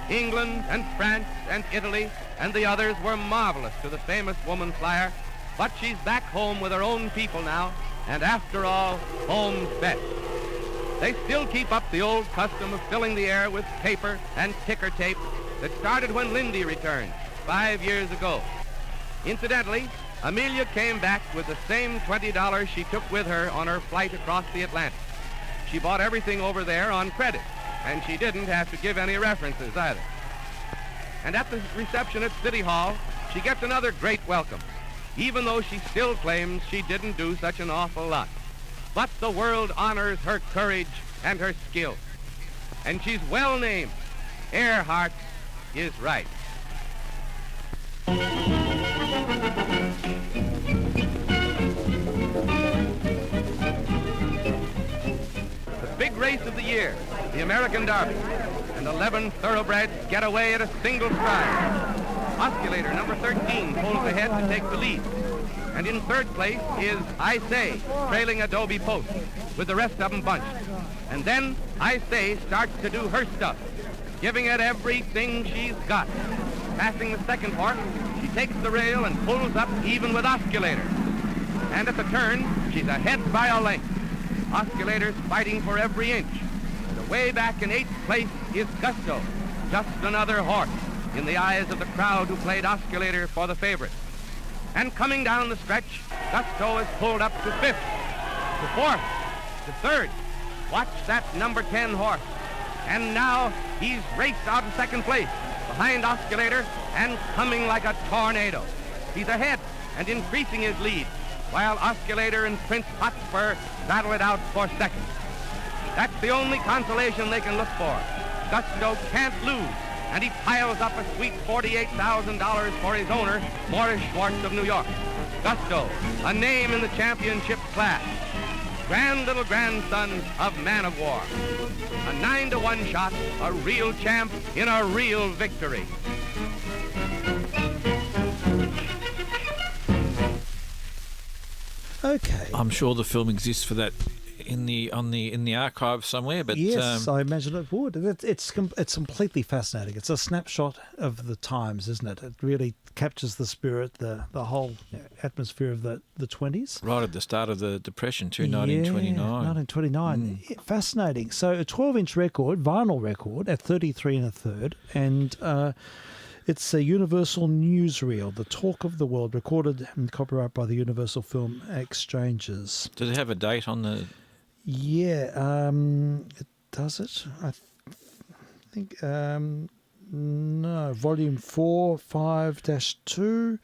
England and France and Italy and the others were marvelous to the famous woman flyer, but she's back home with her own people now, and after all, home's best. They still keep up the old custom of filling the air with paper and ticker tape that started when Lindy returned 5 years ago. Incidentally, Amelia came back with the same $20 she took with her on her flight across the Atlantic. She bought everything over there on credit, and she didn't have to give any references either. And at the reception at City Hall, she gets another great welcome, even though she still claims she didn't do such an awful lot. But the world honors her courage and her skill. And she's well named. Earhart is right. The big race of the year, the American Derby, and 11 thoroughbreds get away at a single stride. Osculator number 13 pulls ahead to take the lead. And in third place is I Say, trailing Adobe Post, with the rest of them bunched. And then I Say starts to do her stuff, giving it everything she's got. Passing the second horse, she takes the rail and pulls up even with Osculator. And at the turn, she's ahead by a length. Osculator's fighting for every inch. And away back in 8th place is Gusto, just another horse in the eyes of the crowd who played Osculator for the favorite. And coming down the stretch, Gusto is pulled up to 5th, to 4th, to 3rd. Watch that number 10 horse. And now he's raced out of 2nd place, behind Osculator, and coming like a tornado. He's ahead and increasing his lead, while Osculator and Prince Hotspur battle it out for 2nd. That's the only consolation they can look for. Gusto can't lose, and he piles up a sweet $48,000 for his owner, Morris Schwartz of New York. Gusto, a name in the championship class. Grand little grandson of Man of War. A 9-to-1 shot, a real champ in a real victory. Okay. I'm sure the film exists for that in the archive somewhere, but yes, I imagine it would. It's completely fascinating. It's a snapshot of the times, isn't it? It really captures the spirit, the whole atmosphere of the 20s. Right at the start of the Depression, too, 1929. 1929. Yeah, fascinating. So a 12-inch record, vinyl record, at 33 1/3, and it's a Universal newsreel, the talk of the world, recorded and copyrighted by the Universal Film Exchanges. Does it have a date on the... Yeah, does it? think no, volume 4.5-2.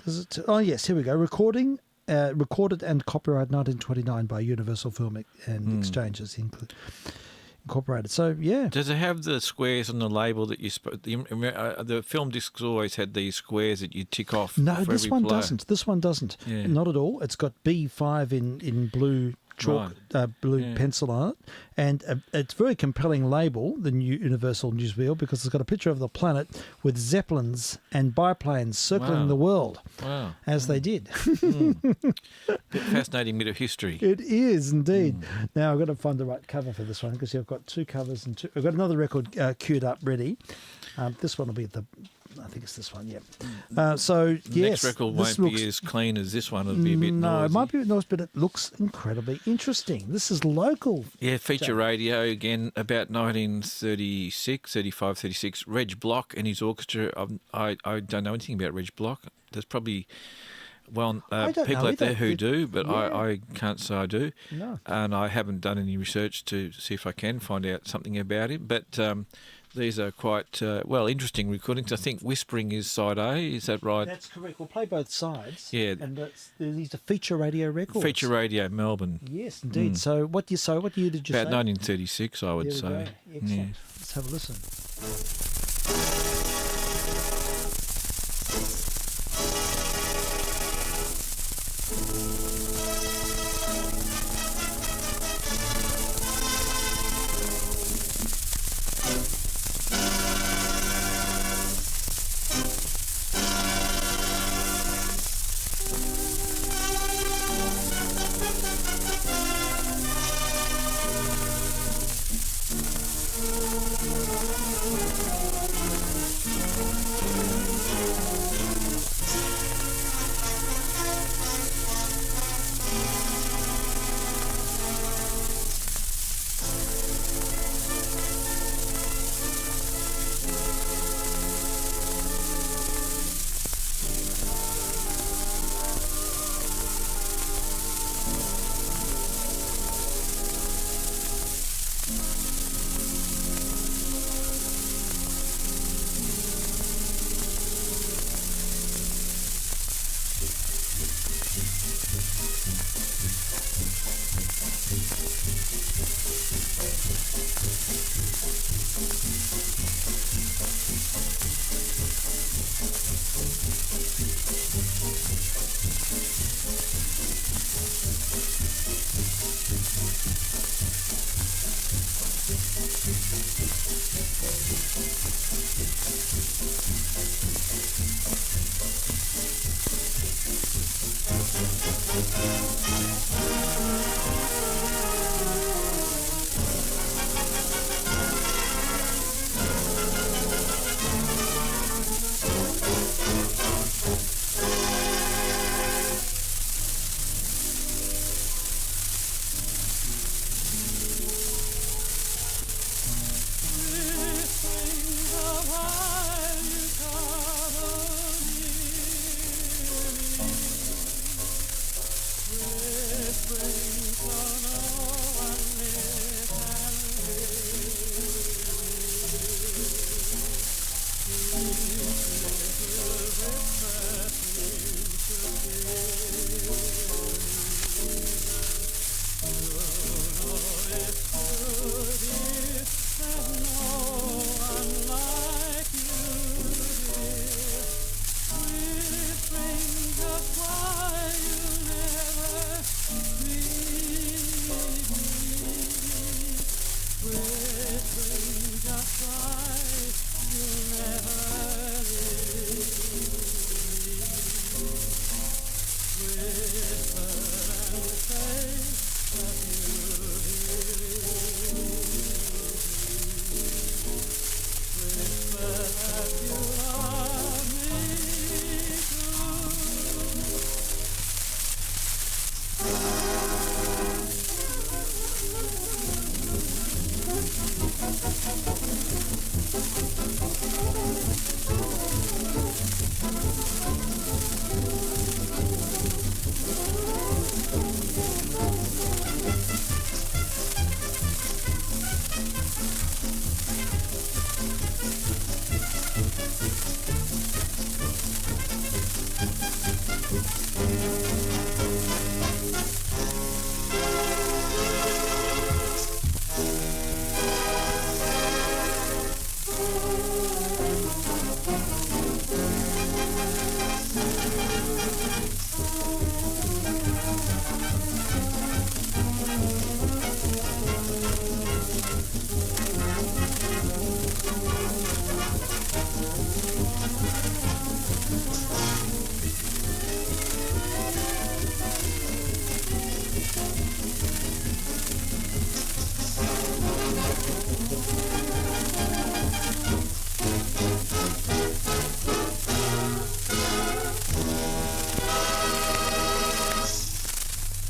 Does it? Oh yes, here we go. Recorded and copyright 1929 by Universal Film and Exchanges Incorporated. So yeah. Does it have the squares on the label that you the film discs always had these squares that you tick off? No, for this every one player. doesn't. This one doesn't. Yeah. Not at all. It's got B5 in blue chalk, blue pencil on it, and it's a very compelling label, the new Universal Newsreel, because it's got a picture of the planet with zeppelins and biplanes circling the world, as they did. Fascinating bit of history. It is indeed. Now I've got to find the right cover for this one, because you've got two covers and I've got another record queued up ready. This one will be at I think it's this one, yeah. So, yes. Next record won't be as clean as this one. It'll be a bit No, noisy. it might be a bit noisy, but it looks incredibly interesting. This is local. Yeah, feature radio again, about 1936, 35, 36. Reg Block and his orchestra. I don't know anything about Reg Block. There's probably people out there who do, but I can't say I do. No. And I haven't done any research to see if I can find out something about him. But these are quite, interesting recordings. I think Whispering is side A, is that right? That's correct. We'll play both sides. Yeah. And these are feature radio records. Feature radio, Melbourne. Yes, indeed. So what year did you say? About 1936, I would There we say. go. Excellent. Yeah. Let's have a listen.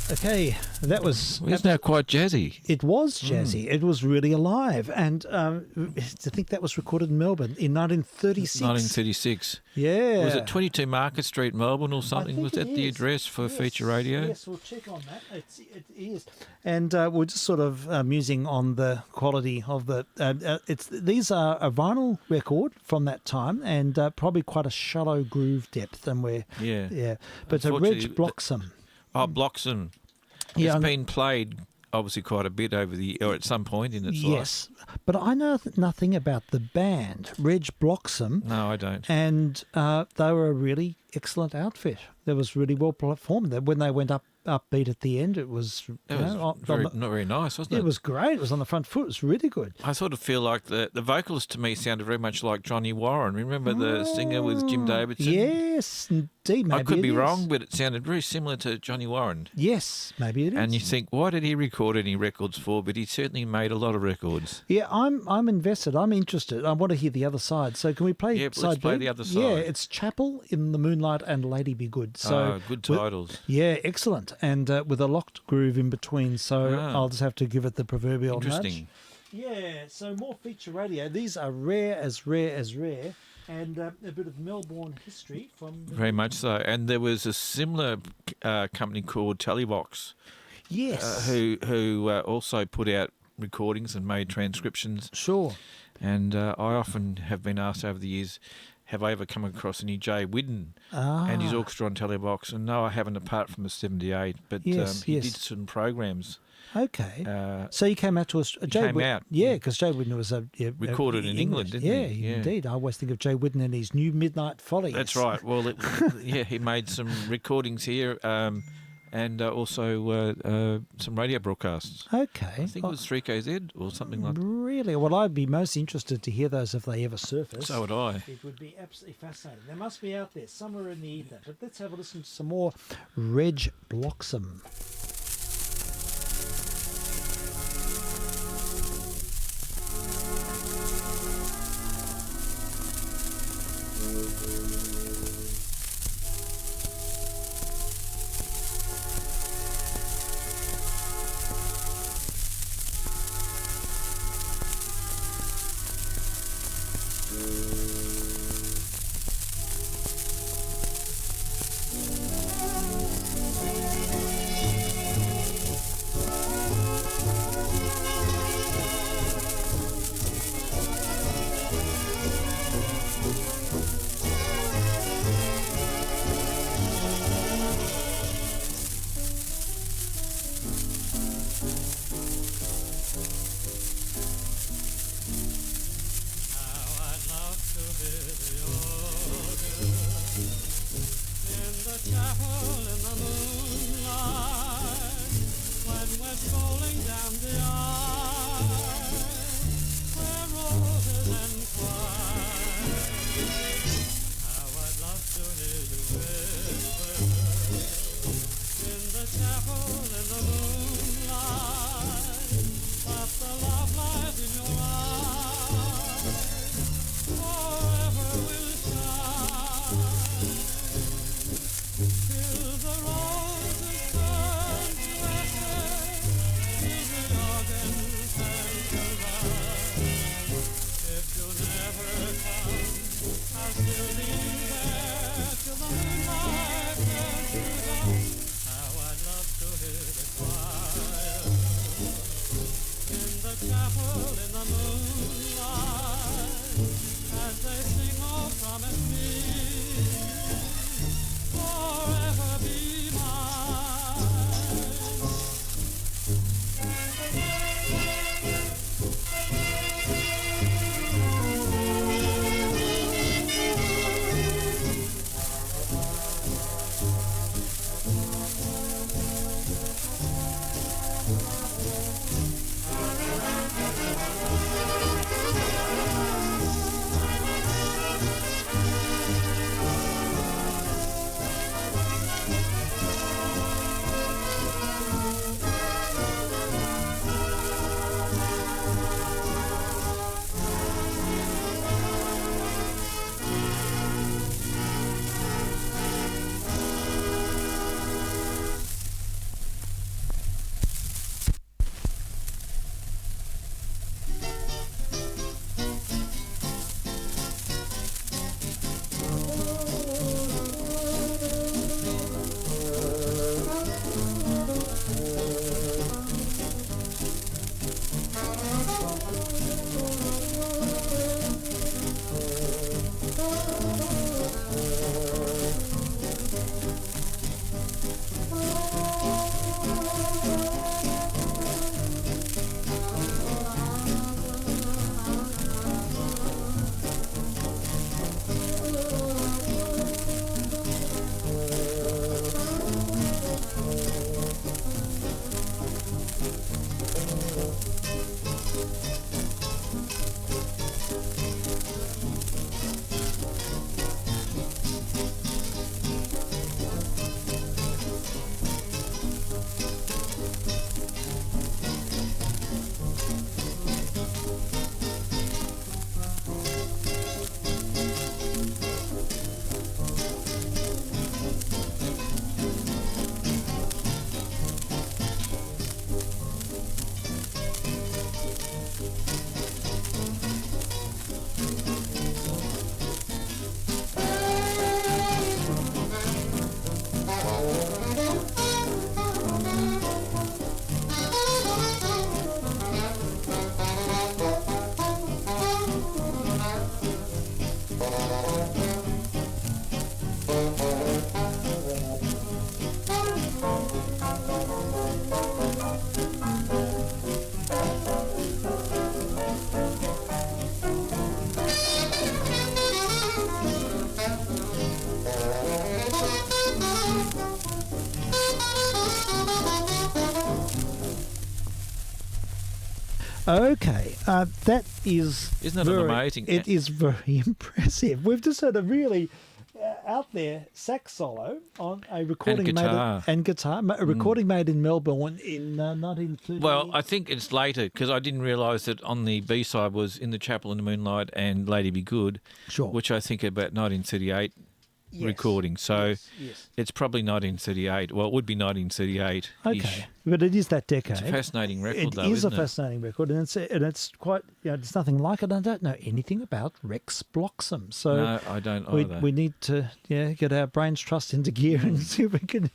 Okay, that was... Isn't that quite jazzy? It was jazzy. It was really alive. And I think that was recorded in Melbourne in 1936. 1936. Yeah. Was it 22 Market Street, Melbourne or something? Was that the address for Feature Radio? Yes, we'll check on that. It is. And we're just sort of musing on the quality of the... these are a vinyl record from that time and probably quite a shallow groove depth. And yeah. But a Reg Bloxham. Oh, Bloxham. Yeah, it's been played obviously quite a bit or at some point in its life. Yes, but I know nothing about the band, Reg Bloxham. No, I don't. And they were a really excellent outfit. That was really well performed. When they went upbeat at the end, it was... not very nice, wasn't it? It was great. It was on the front foot. It was really good. I sort of feel like the vocalist to me sounded very much like Johnny Warren. Remember the singer with Jim Davidson? Yes, indeed. Maybe I could be is. wrong, but it sounded very similar to Johnny Warren. Yes, maybe it is. And you think, why did he record any records for? But he certainly made a lot of records. Yeah, I'm invested. I'm interested. I want to hear the other side. So can we play side side let's play B? the other side. Yeah, it's Chapel in the Moonlight and Lady Be Good. So good titles. Yeah, excellent. And with a locked groove in between. So I'll just have to give it the proverbial Interesting. nudge. Yeah, so more feature radio. These are rare as rare. And a bit of Melbourne history from... Very much so. And there was a similar company called Telebox. Yes. Who also put out recordings and made transcriptions. Sure. And I often have been asked over the years, have I ever come across any Jay Whidden and his orchestra on Telebox? And no, I haven't, apart from the 78. But he did some programs. Okay. So he came out to us. Came out. Yeah, because Jay Whidden was recorded in England, didn't he? Yeah, indeed. I always think of Jay Whidden and his New Midnight Follies. That's right. Well, he made some recordings here and also some radio broadcasts. Okay. I think it was 3KZ or something like that. Really? Well, I'd be most interested to hear those if they ever surface. So would I. It would be absolutely fascinating. They must be out there somewhere in the ether. But let's have a listen to some more Reg Bloxham. I'll still be there till the moonlight. Okay, that is... Isn't that amazing? It is very impressive. We've just heard a really out there sax solo on a recording And guitar. a recording made in Melbourne in 1930. Well, I think it's later because I didn't realise that on the B-side was In the Chapel in the Moonlight and Lady Be Good, Sure. which I think about 1938 Yes. recording. So yes. it's probably 1938. Well, it would be 1938. Okay, but it is that decade. It's a fascinating record, though, It is isn't a it? fascinating record, and it's quite. There's nothing like it. I don't know anything about Rex Bloxham, so No, I don't either. we need to get our brains trust into gear and see if we can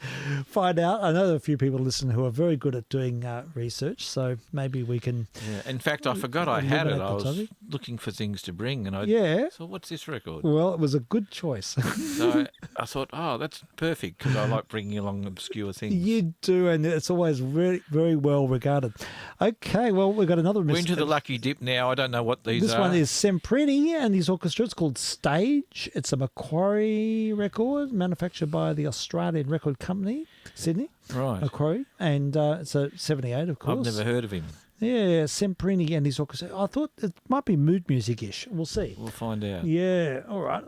find out. I know there are a few people listening who are very good at doing research, so maybe we can. Yeah. In fact, I forgot I had it. eliminate I the was topic. looking for things to bring, and I So what's this record? Well, it was a good choice. So I thought, oh, that's perfect because I like bringing along obscure things. You do, and it's always very, very well regarded. Okay, well, we've got another... We're into the lucky dip now. I don't know what these This are. one is Semprini and his orchestra. It's called Stage. It's a Macquarie record manufactured by the Australian Record Company, Sydney. Right. Macquarie. And it's a 78, of course. I've never heard of him. Yeah, Semprini and his orchestra. I thought it might be mood music-ish. We'll see. We'll find out. Yeah, all right.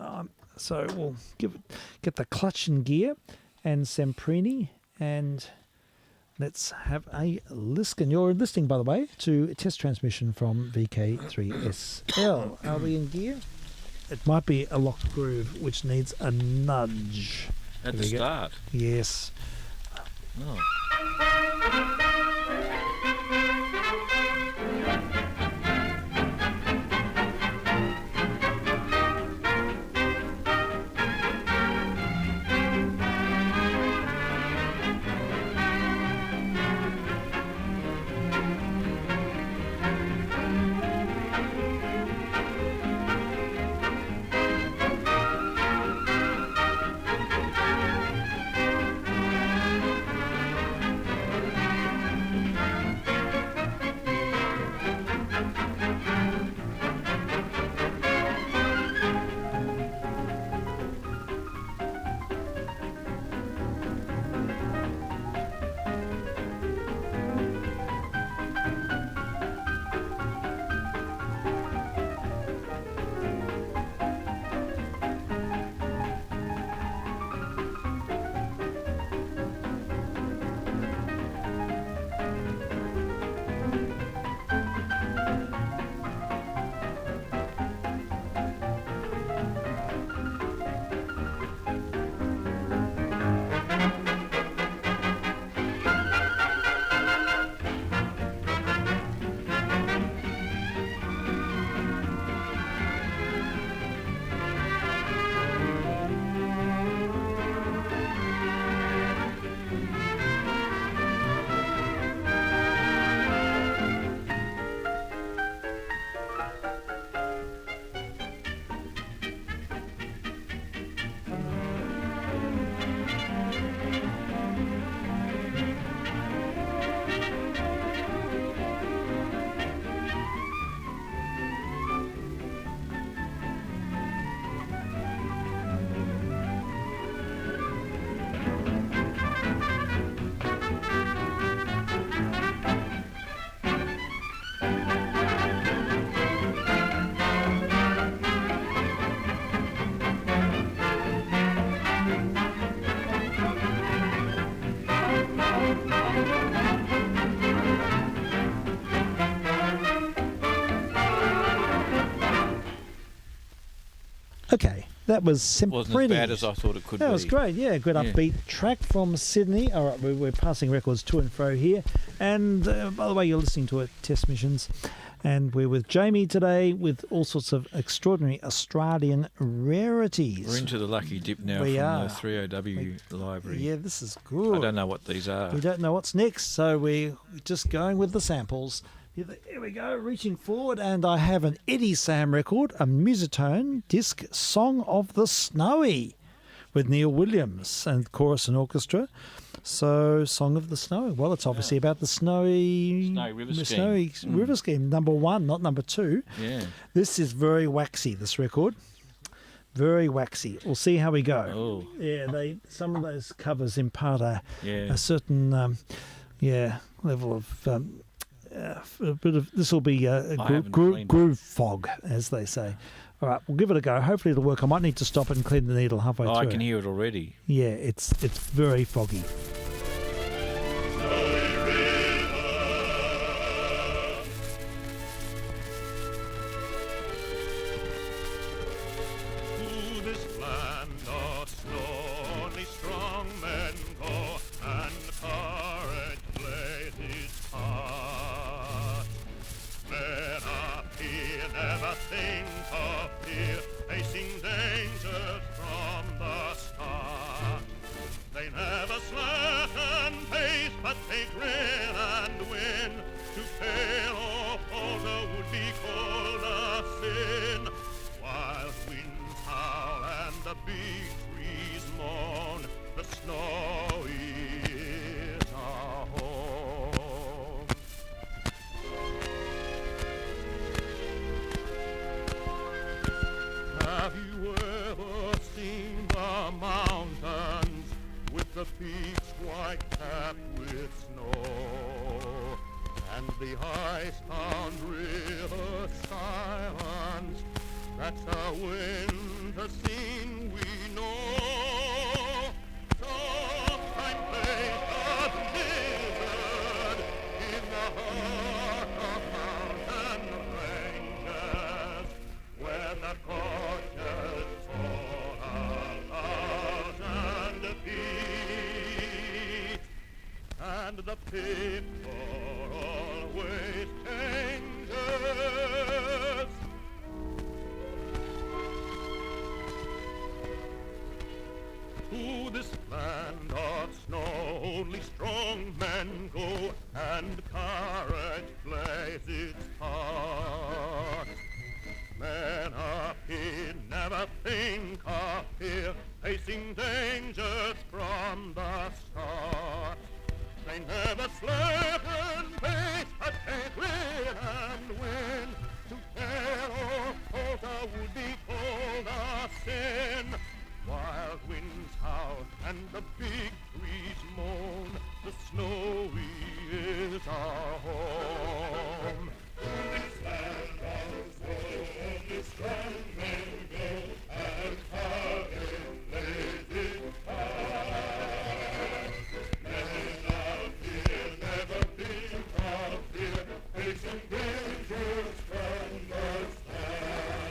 So we'll get the clutch in gear and Semprini, and let's have a listen. You're listening, by the way, to a test transmission from vk3sl. Are we in gear? It might be a locked groove, which needs a nudge. At There the we go. start? Yes. Oh. Okay, that was Semprini. Wasn't as bad as I thought it could be. That was great, yeah. Good upbeat track from Sydney. All right, we're passing records to and fro here. And by the way, you're listening to it, Test Missions. And we're with Jamie today with all sorts of extraordinary Australian rarities. We're into the lucky dip now We from are. the 3OW library. Yeah, this is good. I don't know what these are. We don't know what's next, so we're just going with the samples. Here we go, reaching forward, and I have an Eddie Sam record, a Musitone disc, Song of the Snowy, with Neil Williams and chorus and orchestra. So, Song of the Snowy. Well, it's obviously about the snowy river scheme. Number 1, not number 2. Yeah. This is very waxy, this record. Very waxy. We'll see how we go. Oh. Yeah, some of those covers impart a Yeah. certain level of a bit of. This will be a groove fog, as they say. All right, we'll give it a go. Hopefully it'll work. I might need to stop it and clean the needle halfway through. I can hear it already. Yeah, it's very foggy. To this land of snow, only strong men go, and courage plays its part. Men up here never think of fear, facing dangers from the start. They never slacken pace, but they grin and win. To fail or falter would be called a sin. Wild winds howl and the big trees moan, the snow is our home. Have you ever seen the mountains with the peaks white capped with snow, and the ice-bound river silence? That's a winter scene we know. Sometime plays a blizzard in the heart of mountain ranges, where the gorges fall 1,000 feet, and the picture always changes. To this land of snow, only strong men go, and courage plays its part. Men up here never think of fear, facing dangers from the start. They never slacken pace, but they win and win. To fail or falter would be called a sin. Wild winds howl and the big trees moan, the snowy is our home. To this land of snow, only strong men go, and courage plays its part. Men out here never think of fear, facing dangers from the start.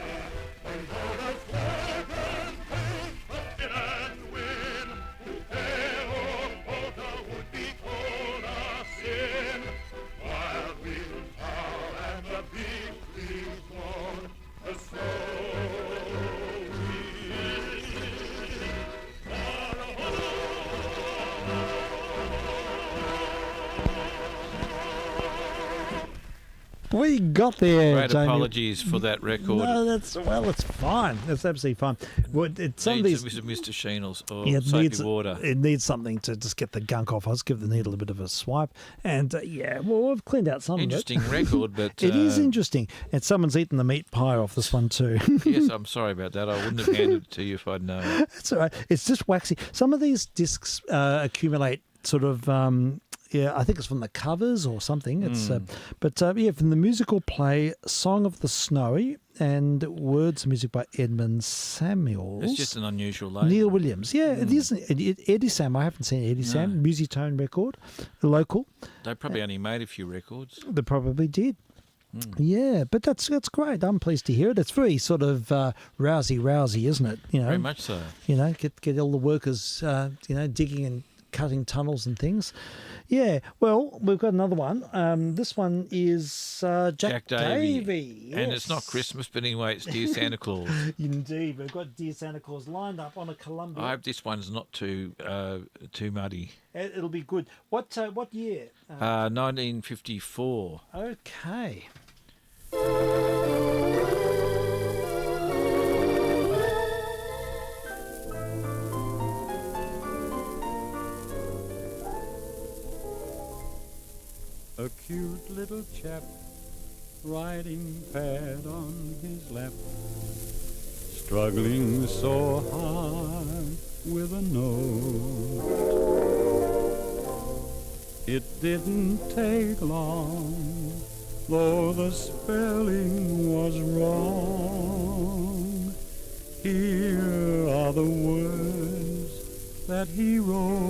And though the slacken pace and win, to fail or falter would be called a sin. Wild winds howl and the big trees moan, the snow is our home. We got there, Great Jamie. apologies for that record. No, it's fine. It's absolutely fine. Well, some of these, Mr. Sheenels or it soapy needs water. It needs something to just get the gunk off. I'll just give the needle a bit of a swipe, and well, I've cleaned out some Interesting of it. record, but it is interesting. And someone's eaten the meat pie off this one too. Yes, I'm sorry about that. I wouldn't have handed it to you if I'd known. It's all right. It's just waxy. Some of these discs accumulate sort of. I think it's from the covers or something. It's from the musical play Song of the Snowy and words and music by Edmund Samuels. It's just an unusual label. Neil Williams. Yeah, it is. Eddie Sam. I haven't seen Eddie Sam. Musitone record, local. They probably only made a few records. They probably did. Yeah, but that's great. I'm pleased to hear it. It's very sort of rousy, isn't it? You know, Very much so. You know, get all the workers, digging and cutting tunnels and things. Yeah, well, we've got another one. This one is Jack Davey. Yes. And it's not Christmas, but anyway, it's Dear Santa Claus. Indeed, we've got Dear Santa Claus lined up on a Columbia. I hope this one's not too muddy. It'll be good. What year? 1954. Okay. a cute little chap, writing pad on his lap, struggling so hard with a note. It didn't take long, though the spelling was wrong. Here are the words that he wrote.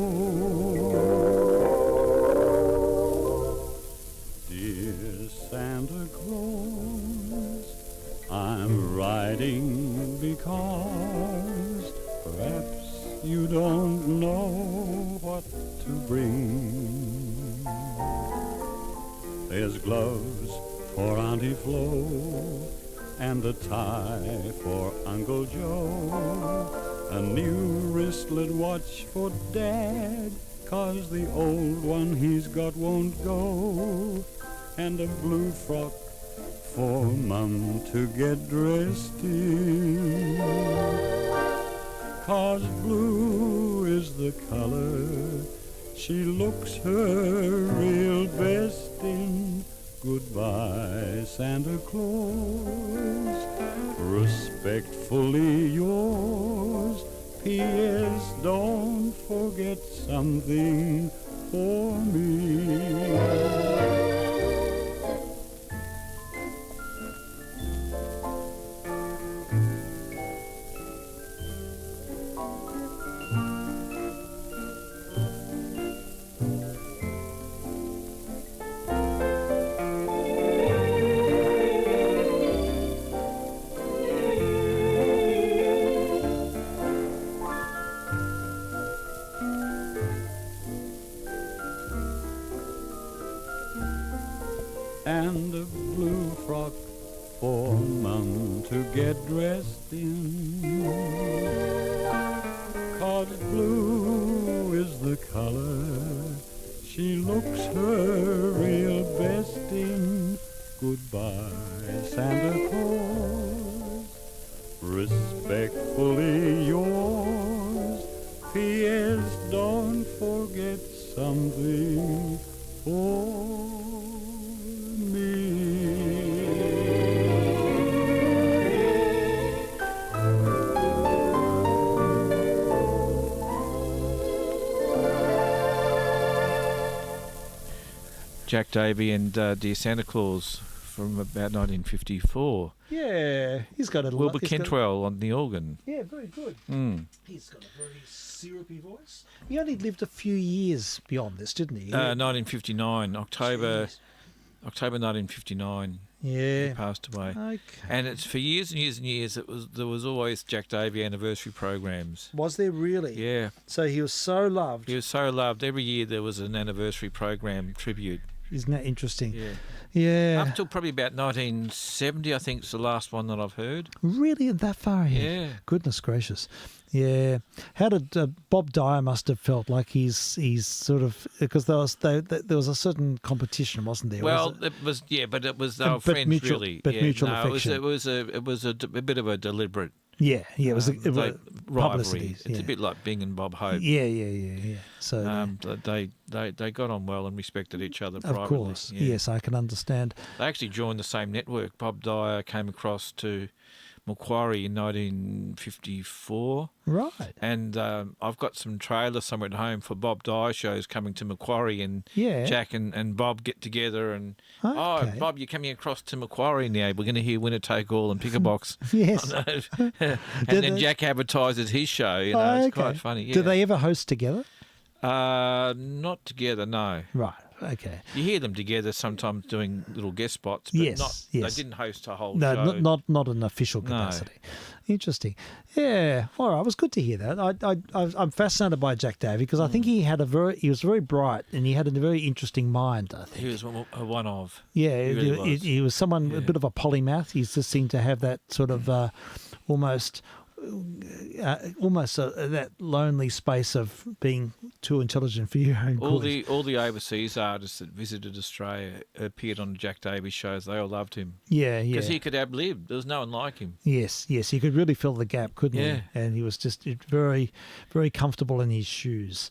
Dear Santa Claus, I'm writing because perhaps you don't know what to bring. There's gloves for Auntie Flo and a tie for Uncle Joe, a new wristlet watch for Dad, 'cause the old one he's got won't go, and a blue frock for Mum to get dressed in, 'cause blue is the color she looks her real best in. Goodbye, Santa Claus, respectfully yours. P.S. Don't forget something for me. And a blue frock for Mum to get dressed in, 'cause blue is the color she looks her real best in. Goodbye, Santa Claus, respectfully yours. P.S. Don't forget something for Jack Davy and Dear Santa Claus from about 1954. Yeah, he's got a Wilbur Kentwell on the organ. Yeah, very good. Mm. He's got a very syrupy voice. He only lived a few years beyond this, didn't he? 1959, October 1959. Yeah, he passed away. Okay. And it's for years and years and years. There was always Jack Davy anniversary programs. Was there really? Yeah. So he was so loved. He was so loved. Every year there was an anniversary program tribute. Isn't that interesting? Yeah. Yeah. Up till probably about 1970, I think, is the last one that I've heard. Really, that far ahead? Yeah. Goodness gracious. Yeah. How did Bob Dyer must have felt like he's sort of, because there was a certain competition, wasn't there? Well, it was but it was they were friends mutual, really. But yeah, mutual no, affection. it was a bit of a deliberate. Yeah, it was rivalry. publicity. It's a bit like Bing and Bob Hope. Yeah. So they got on well and respected each other privately. Of course, yeah. yes, I can understand. They actually joined the same network. Bob Dyer came across to Macquarie in 1954. Right. And I've got some trailers somewhere at home for Bob Dyer shows coming to Macquarie, and Yeah. Jack and Bob get together and, Okay. oh, Bob, you're coming across to Macquarie now. We're going to hear Winner Take All and Pick a Box. Yes. and then Jack advertises his show. You know, Oh, it's quite funny. Yeah. Do they ever host together? Not together, no. Right. Okay. You hear them together sometimes doing little guest spots, but Yes. they didn't host a whole No, show. not an official capacity. Interesting. Yeah. All right. It was good to hear that. I'm fascinated by Jack Davy because I think he was very bright and he had a very interesting mind. I think He was a one of. Yeah, He really was. he was someone a bit of a polymath. He just seemed to have that sort of almost that lonely space of being too intelligent for your own All good. the overseas artists that visited Australia appeared on Jack Davies shows. They all loved him. Yeah, Because he could ad-lib. There was no one like him. Yes, he could really fill the gap, couldn't Yeah. he? And he was just very, very comfortable in his shoes.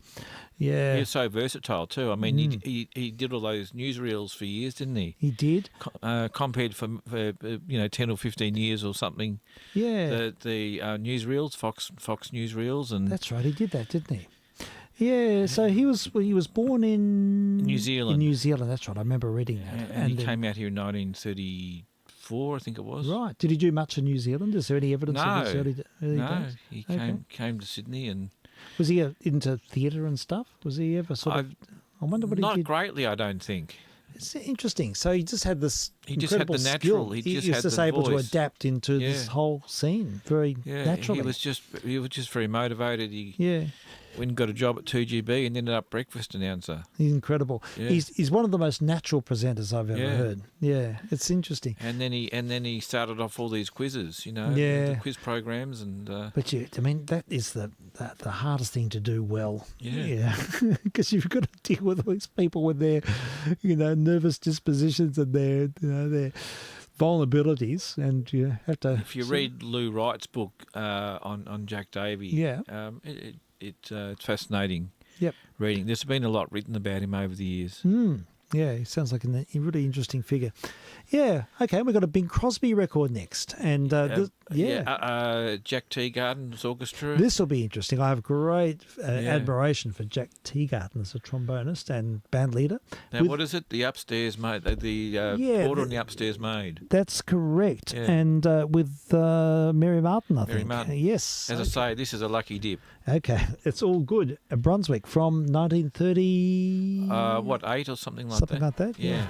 Yeah. He was so versatile too. I mean, he did all those newsreels for years, didn't he? He did. Compared for 10 or 15 years or something. Yeah. The newsreels, Fox newsreels, and That's right, he did that, didn't he? Yeah, so he was born in New Zealand. In New Zealand, that's right. I remember reading that. And he came out here in 1934, I think it was. Right. Did he do much in New Zealand? Is there any evidence of his early days? He Okay. came to Sydney and. Was he into theatre and stuff? Was he ever sort of? I wonder what he did. Not greatly, I don't think. It's interesting. So he just had this He just had incredible the natural. skill. He just was had just the able to voice. adapt into this whole scene very naturally. He was just very motivated. He went and got a job at 2GB and ended up breakfast announcer. He's incredible. Yeah. He's one of the most natural presenters I've ever heard. Yeah, it's interesting. And then he started off all these quizzes, the quiz programs and. But I mean, that is the hardest thing to do well. Yeah. Because you've got to deal with all these people with their, nervous dispositions and their vulnerabilities, and you have to. If you read Lou Wright's book on Jack Davey, it's fascinating. Yep. Reading. There's been a lot written about him over the years. Yeah, he sounds like a really interesting figure. Yeah, okay, we've got a Bing Crosby record next. And Jack Teagarden's orchestra. This will be interesting. I have great admiration for Jack Teagarden as a trombonist and band leader. Now, what is it? The upstairs maid, the order on the upstairs maid. That's correct. Yeah. And with Mary Martin, I think. Mary Martin. Yes. As I say, this is a lucky dip. Okay, it's all good. Brunswick from 1930. 8 or something like that? Something like that, yeah.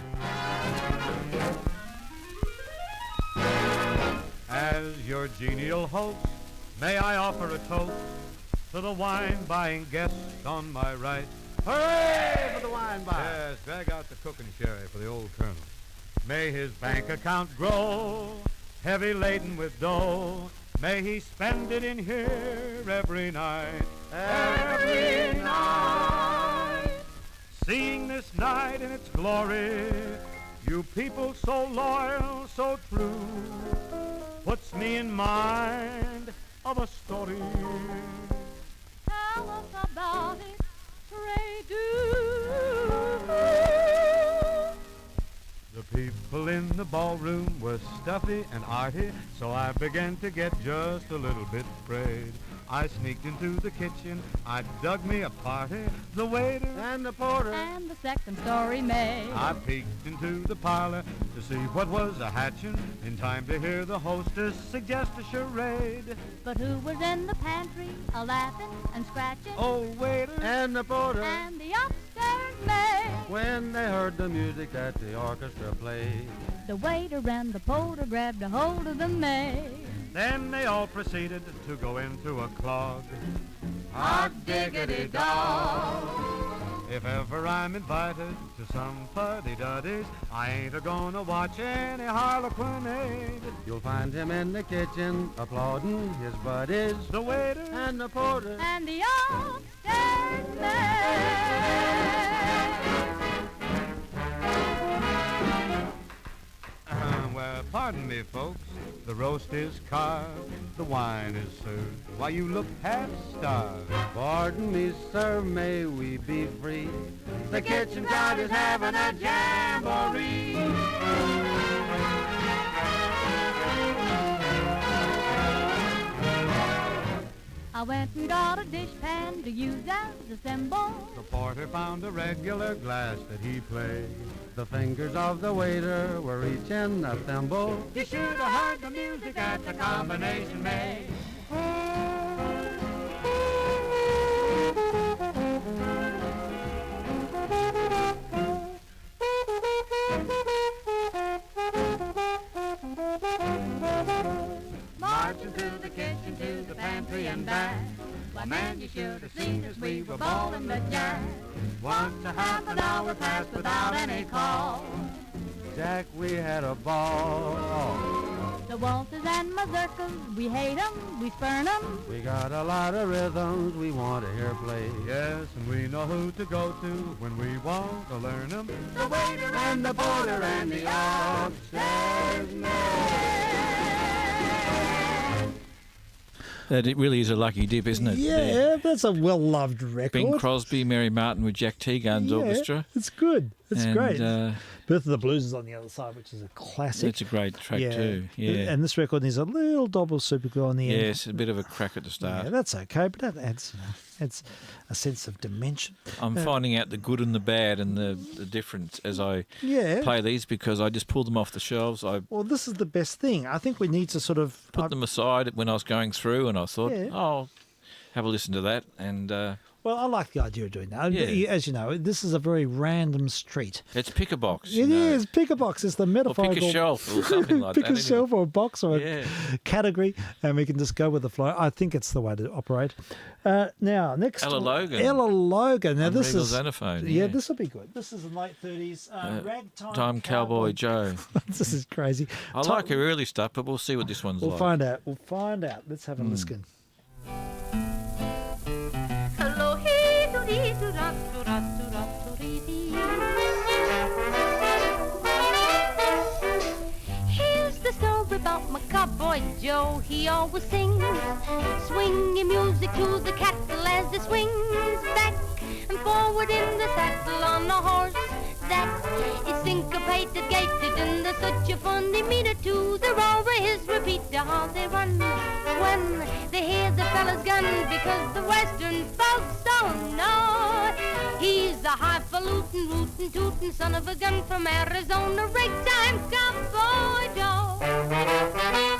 As your genial host, may I offer a toast to the wine-buying guest on my right. Hooray for the wine buyer! Yes, drag out the cooking sherry for the old colonel. May his bank account grow, heavy laden with dough. May he spend it in here every night. Every night! Seeing this night in its glory, you people so loyal, so true, puts me in mind of a story. Tell us about it, pray do. The people in the ballroom were stuffy and arty, so I began to get just a little bit afraid. I sneaked into the kitchen, I dug me a party, the waiter and the porter And the second story maid. I peeked into the parlor to see what was a-hatchin', in time to hear the hostess suggest a charade. But who was in the pantry, a-laughing and scratching? Oh, waiter and the porter And the upstairs maid. when they heard the music that the orchestra played. The waiter and the porter grabbed a hold of the maid. Then they all proceeded to go into a clog. Hot diggity dog. If ever I'm invited to some fuddy-duddies, I ain't a-gonna watch any harlequinade. You'll find him in the kitchen applauding his buddies, the waiter and the porter And the upstairs maid. Well, pardon me, folks. The roast is carved, the wine is served, while you look half-starved. Pardon me, sir, may we be free? The kitchen crowd is having a jamboree. I went and got a dishpan to use as a cymbal. The porter found a regular glass that he played. The fingers of the waiter were each in a thimble. You should have heard the music that the combination made. Marching through the kitchen to the pantry and back. Why, man, you should have seen us, we were bawling the jack. Once a half an hour passed without any call. Jack, we had a ball. The waltzes and mazurkas, we hate 'em, we spurn 'em. We got a lot of rhythms we want to hear play. Yes, and we know who to go to when we want to learn them. The waiter and the porter and the upstairs That it really is a lucky dip, isn't it? Yeah, that's a well-loved record. Bing Crosby, Mary Martin with Jack T. Guns Orchestra. It's good. It's And, great. Birth of the Blues is on the other side, which is a classic. It's a great track too. Yeah. And this record needs a little double superglue on the end. Yes, a bit of a crack at the start. Yeah, that's okay, but that adds a sense of dimension. I'm finding out the good and the bad and the difference as I Yeah. play these because I just pulled them off the shelves. I Well, this is the best thing. I think we need to sort of put them aside when I was going through, and I thought, Yeah. oh, have a listen to that. And Well, I like the idea of doing that. Yeah. As you know, this is a very random street. it's pick a box. It is. Pick a box. It's the Or metaphorical. pick a shelf or something like pick that. a shelf or a box or Yeah. a category, and we can just go with the flow. I think it's the way to operate. Now, next. Ella Logan. Ella Logan. Now, On this Regal is. Xenophone, Yeah, yeah. this will be good. This is in late 30s. Ragtime Time Cowboy Joe. This is crazy. I like her early stuff, but we'll see what this one's We'll like. find out. We'll find out. Let's have a listen. Hello, hey, do dee, do da, do da, do da, do dee, dee. Here's the story about my cowboy Joe. He always sings swinging music to the cattle as he swings back and forward in the saddle on a horse that is syncopated, gated, and there's such a funny meter to the roar of his repeater. How they run when they hear the fella's gun, because the western folks don't know he's a highfalutin, rootin', tootin' son of a gun from Arizona, ragtime cowboy Joe.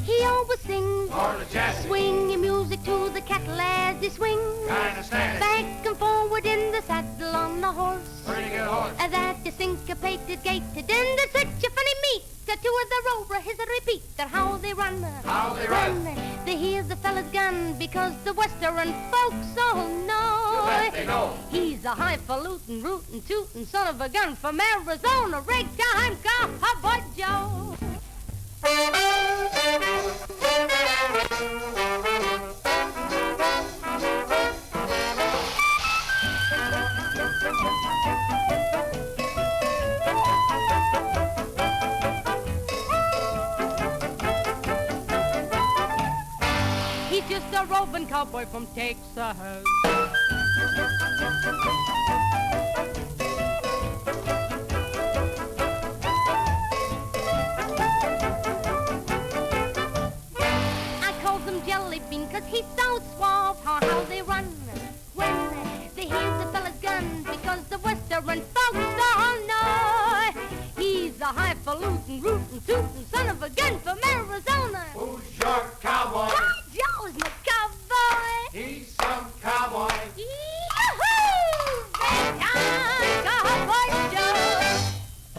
He always sings swinging music to the cattle as he swings back and forward in the saddle on the horse. Pretty good horse. That is syncopated, gated, and there's such a funny meter to the roar, his repeater. How they run, when they hear the fella's gun, because the western folks all know, bet they know. he's a highfalutin, rootin', tootin' son of a gun from Arizona, ragtime cowboy Joe. He's just a roving cowboy from Texas. I call them jelly bean 'cause he's so suave. How they run when they hear the fella's gun, because the western folks all know he's a highfalutin, rootin', tootin' son of a gun from Arizona. Who's your cowboy? Joe's my cowboy. He's some cowboy.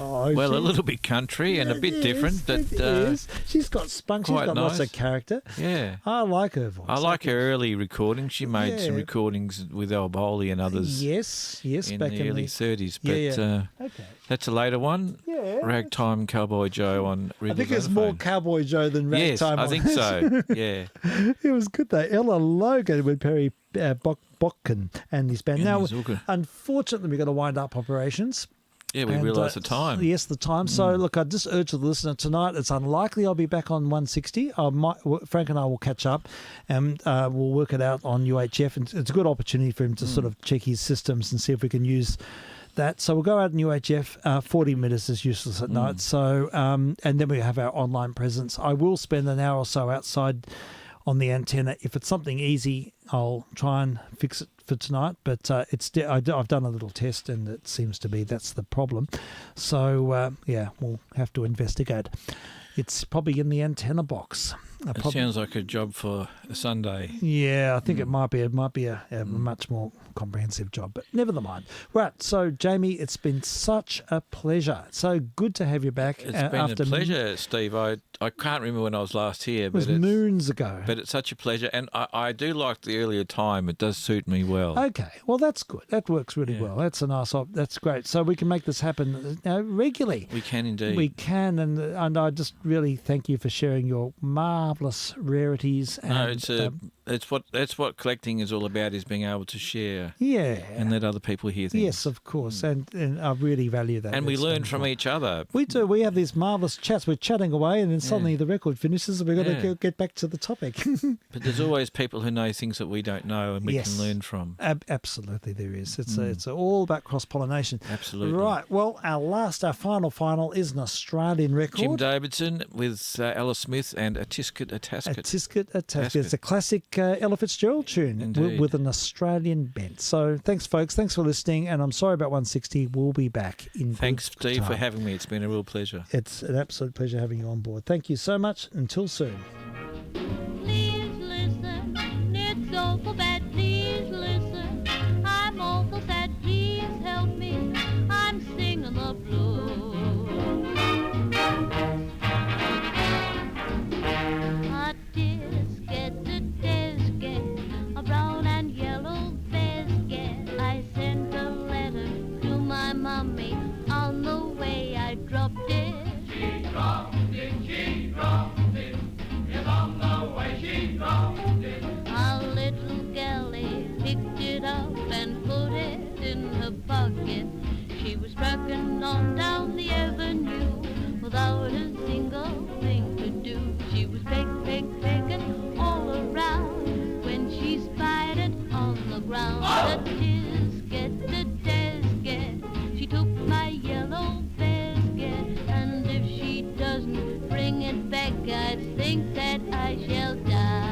Oh, Well, a she- little bit country and a bit Yes, different, but it is. She's got spunk. She's quite got lots nice. of character. Yeah. I like her voice. I like her early recordings. She made some Yeah. recordings with El Bowley and others. Yes, in back the in early the 30s. But Yeah, yeah. Okay. that's a later one. Yeah. Ragtime Cowboy Joe on I Regal think it's Xenophone. more Cowboy Joe than Yes, Ragtime. I on think this. so. Yeah. It was good though. Ella Logan with Perry Botkin and his band. And Now, his hooker. unfortunately, we've got to wind up operations. Yeah, we And, realised the time. Yes, the time. So, look, I just urge the listener tonight. It's unlikely I'll be back on 160. Frank and I will catch up, and we'll work it out on UHF. And it's a good opportunity for him to sort of check his systems and see if we can use that. So we'll go out in UHF. 40 minutes is useless at night. So, and then we have our online presence. I will spend an hour or so outside on the antenna. If it's something easy, I'll try and fix it for tonight. But I've done a little test, and it seems to be that's the problem. So we'll have to investigate. It's probably in the antenna box. It sounds like a job for a Sunday. Yeah, I think it might be. It might be a much more comprehensive job, but never mind. Right, so Jamie, it's been such a pleasure. So good to have you back. It's been a pleasure, Steve. I can't remember when I was last here. It was moons ago. But it's such a pleasure, and I do like the earlier time. It does suit me well. Okay, well that's good. That works really well. That's a nice. That's great. So we can make this happen regularly. We can indeed. We can, and I just really thank you for sharing your marvellous rarities. And, that's what collecting is all about, is being able to share. Yeah. And let other people hear things. Yes, of course, and I really value that. And we learn from each other. We do. We have these marvellous chats. We're chatting away, and then suddenly the record finishes, and we've got to get back to the topic. But there's always people who know things that we don't know, and we can learn from. Absolutely, there is. It's all about cross-pollination. Absolutely. Right. Well, our final is an Australian record. Jim Davidson with Ella Smith and A Tisket, A Tasket. A Tisket, A Tasket. It's a classic Ella Fitzgerald tune with an Australian bent. So thanks, folks. Thanks for listening. And I'm sorry about 160. We'll be back in Thanks, Steve, for having me. It's been a real pleasure. It's an absolute pleasure having you on board. Thank you so much. Until soon. Please listen. It's awful bad. Please listen. I'm awful sad. Please help me. I'm singing the blues. A tisket, a brown and yellow basket. I sent a letter to my mommy. On the way I dropped it. She dropped it, she dropped it. Yes, on the way she dropped it. A little galley picked it up and put it in her pocket. She was trucking on down the avenue without a single thing to do. She was begging all around when she spied it on the ground. The tisket, she took my yellow basket, and if she doesn't bring it back, I think that I shall die.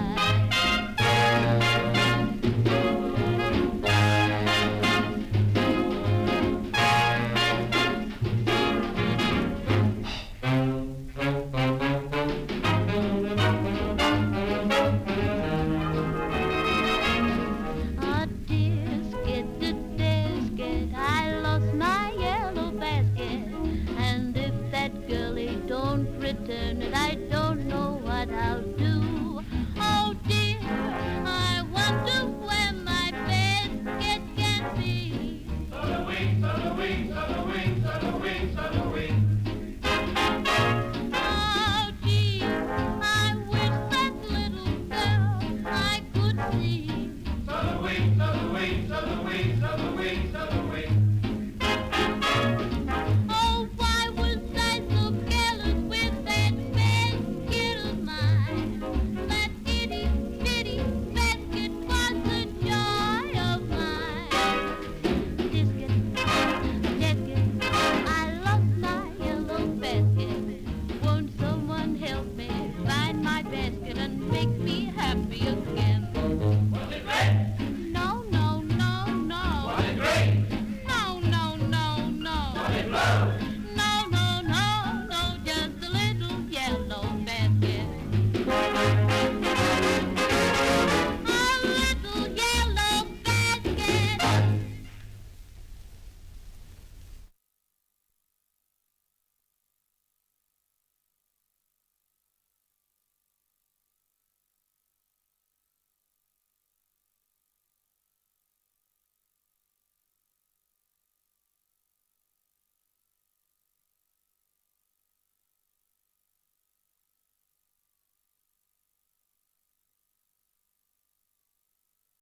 Return it, I don't know what I'll do. Oh dear, I wonder where my basket can be. So-da-wing, so-da-wing, so-da-wing, so-da-wing, so-da-wing. Oh gee, I wish that little girl I could see. So-da-wing, so-da-wing, so-da-wing, so-da-wing, so-da-wing. Make me happy again.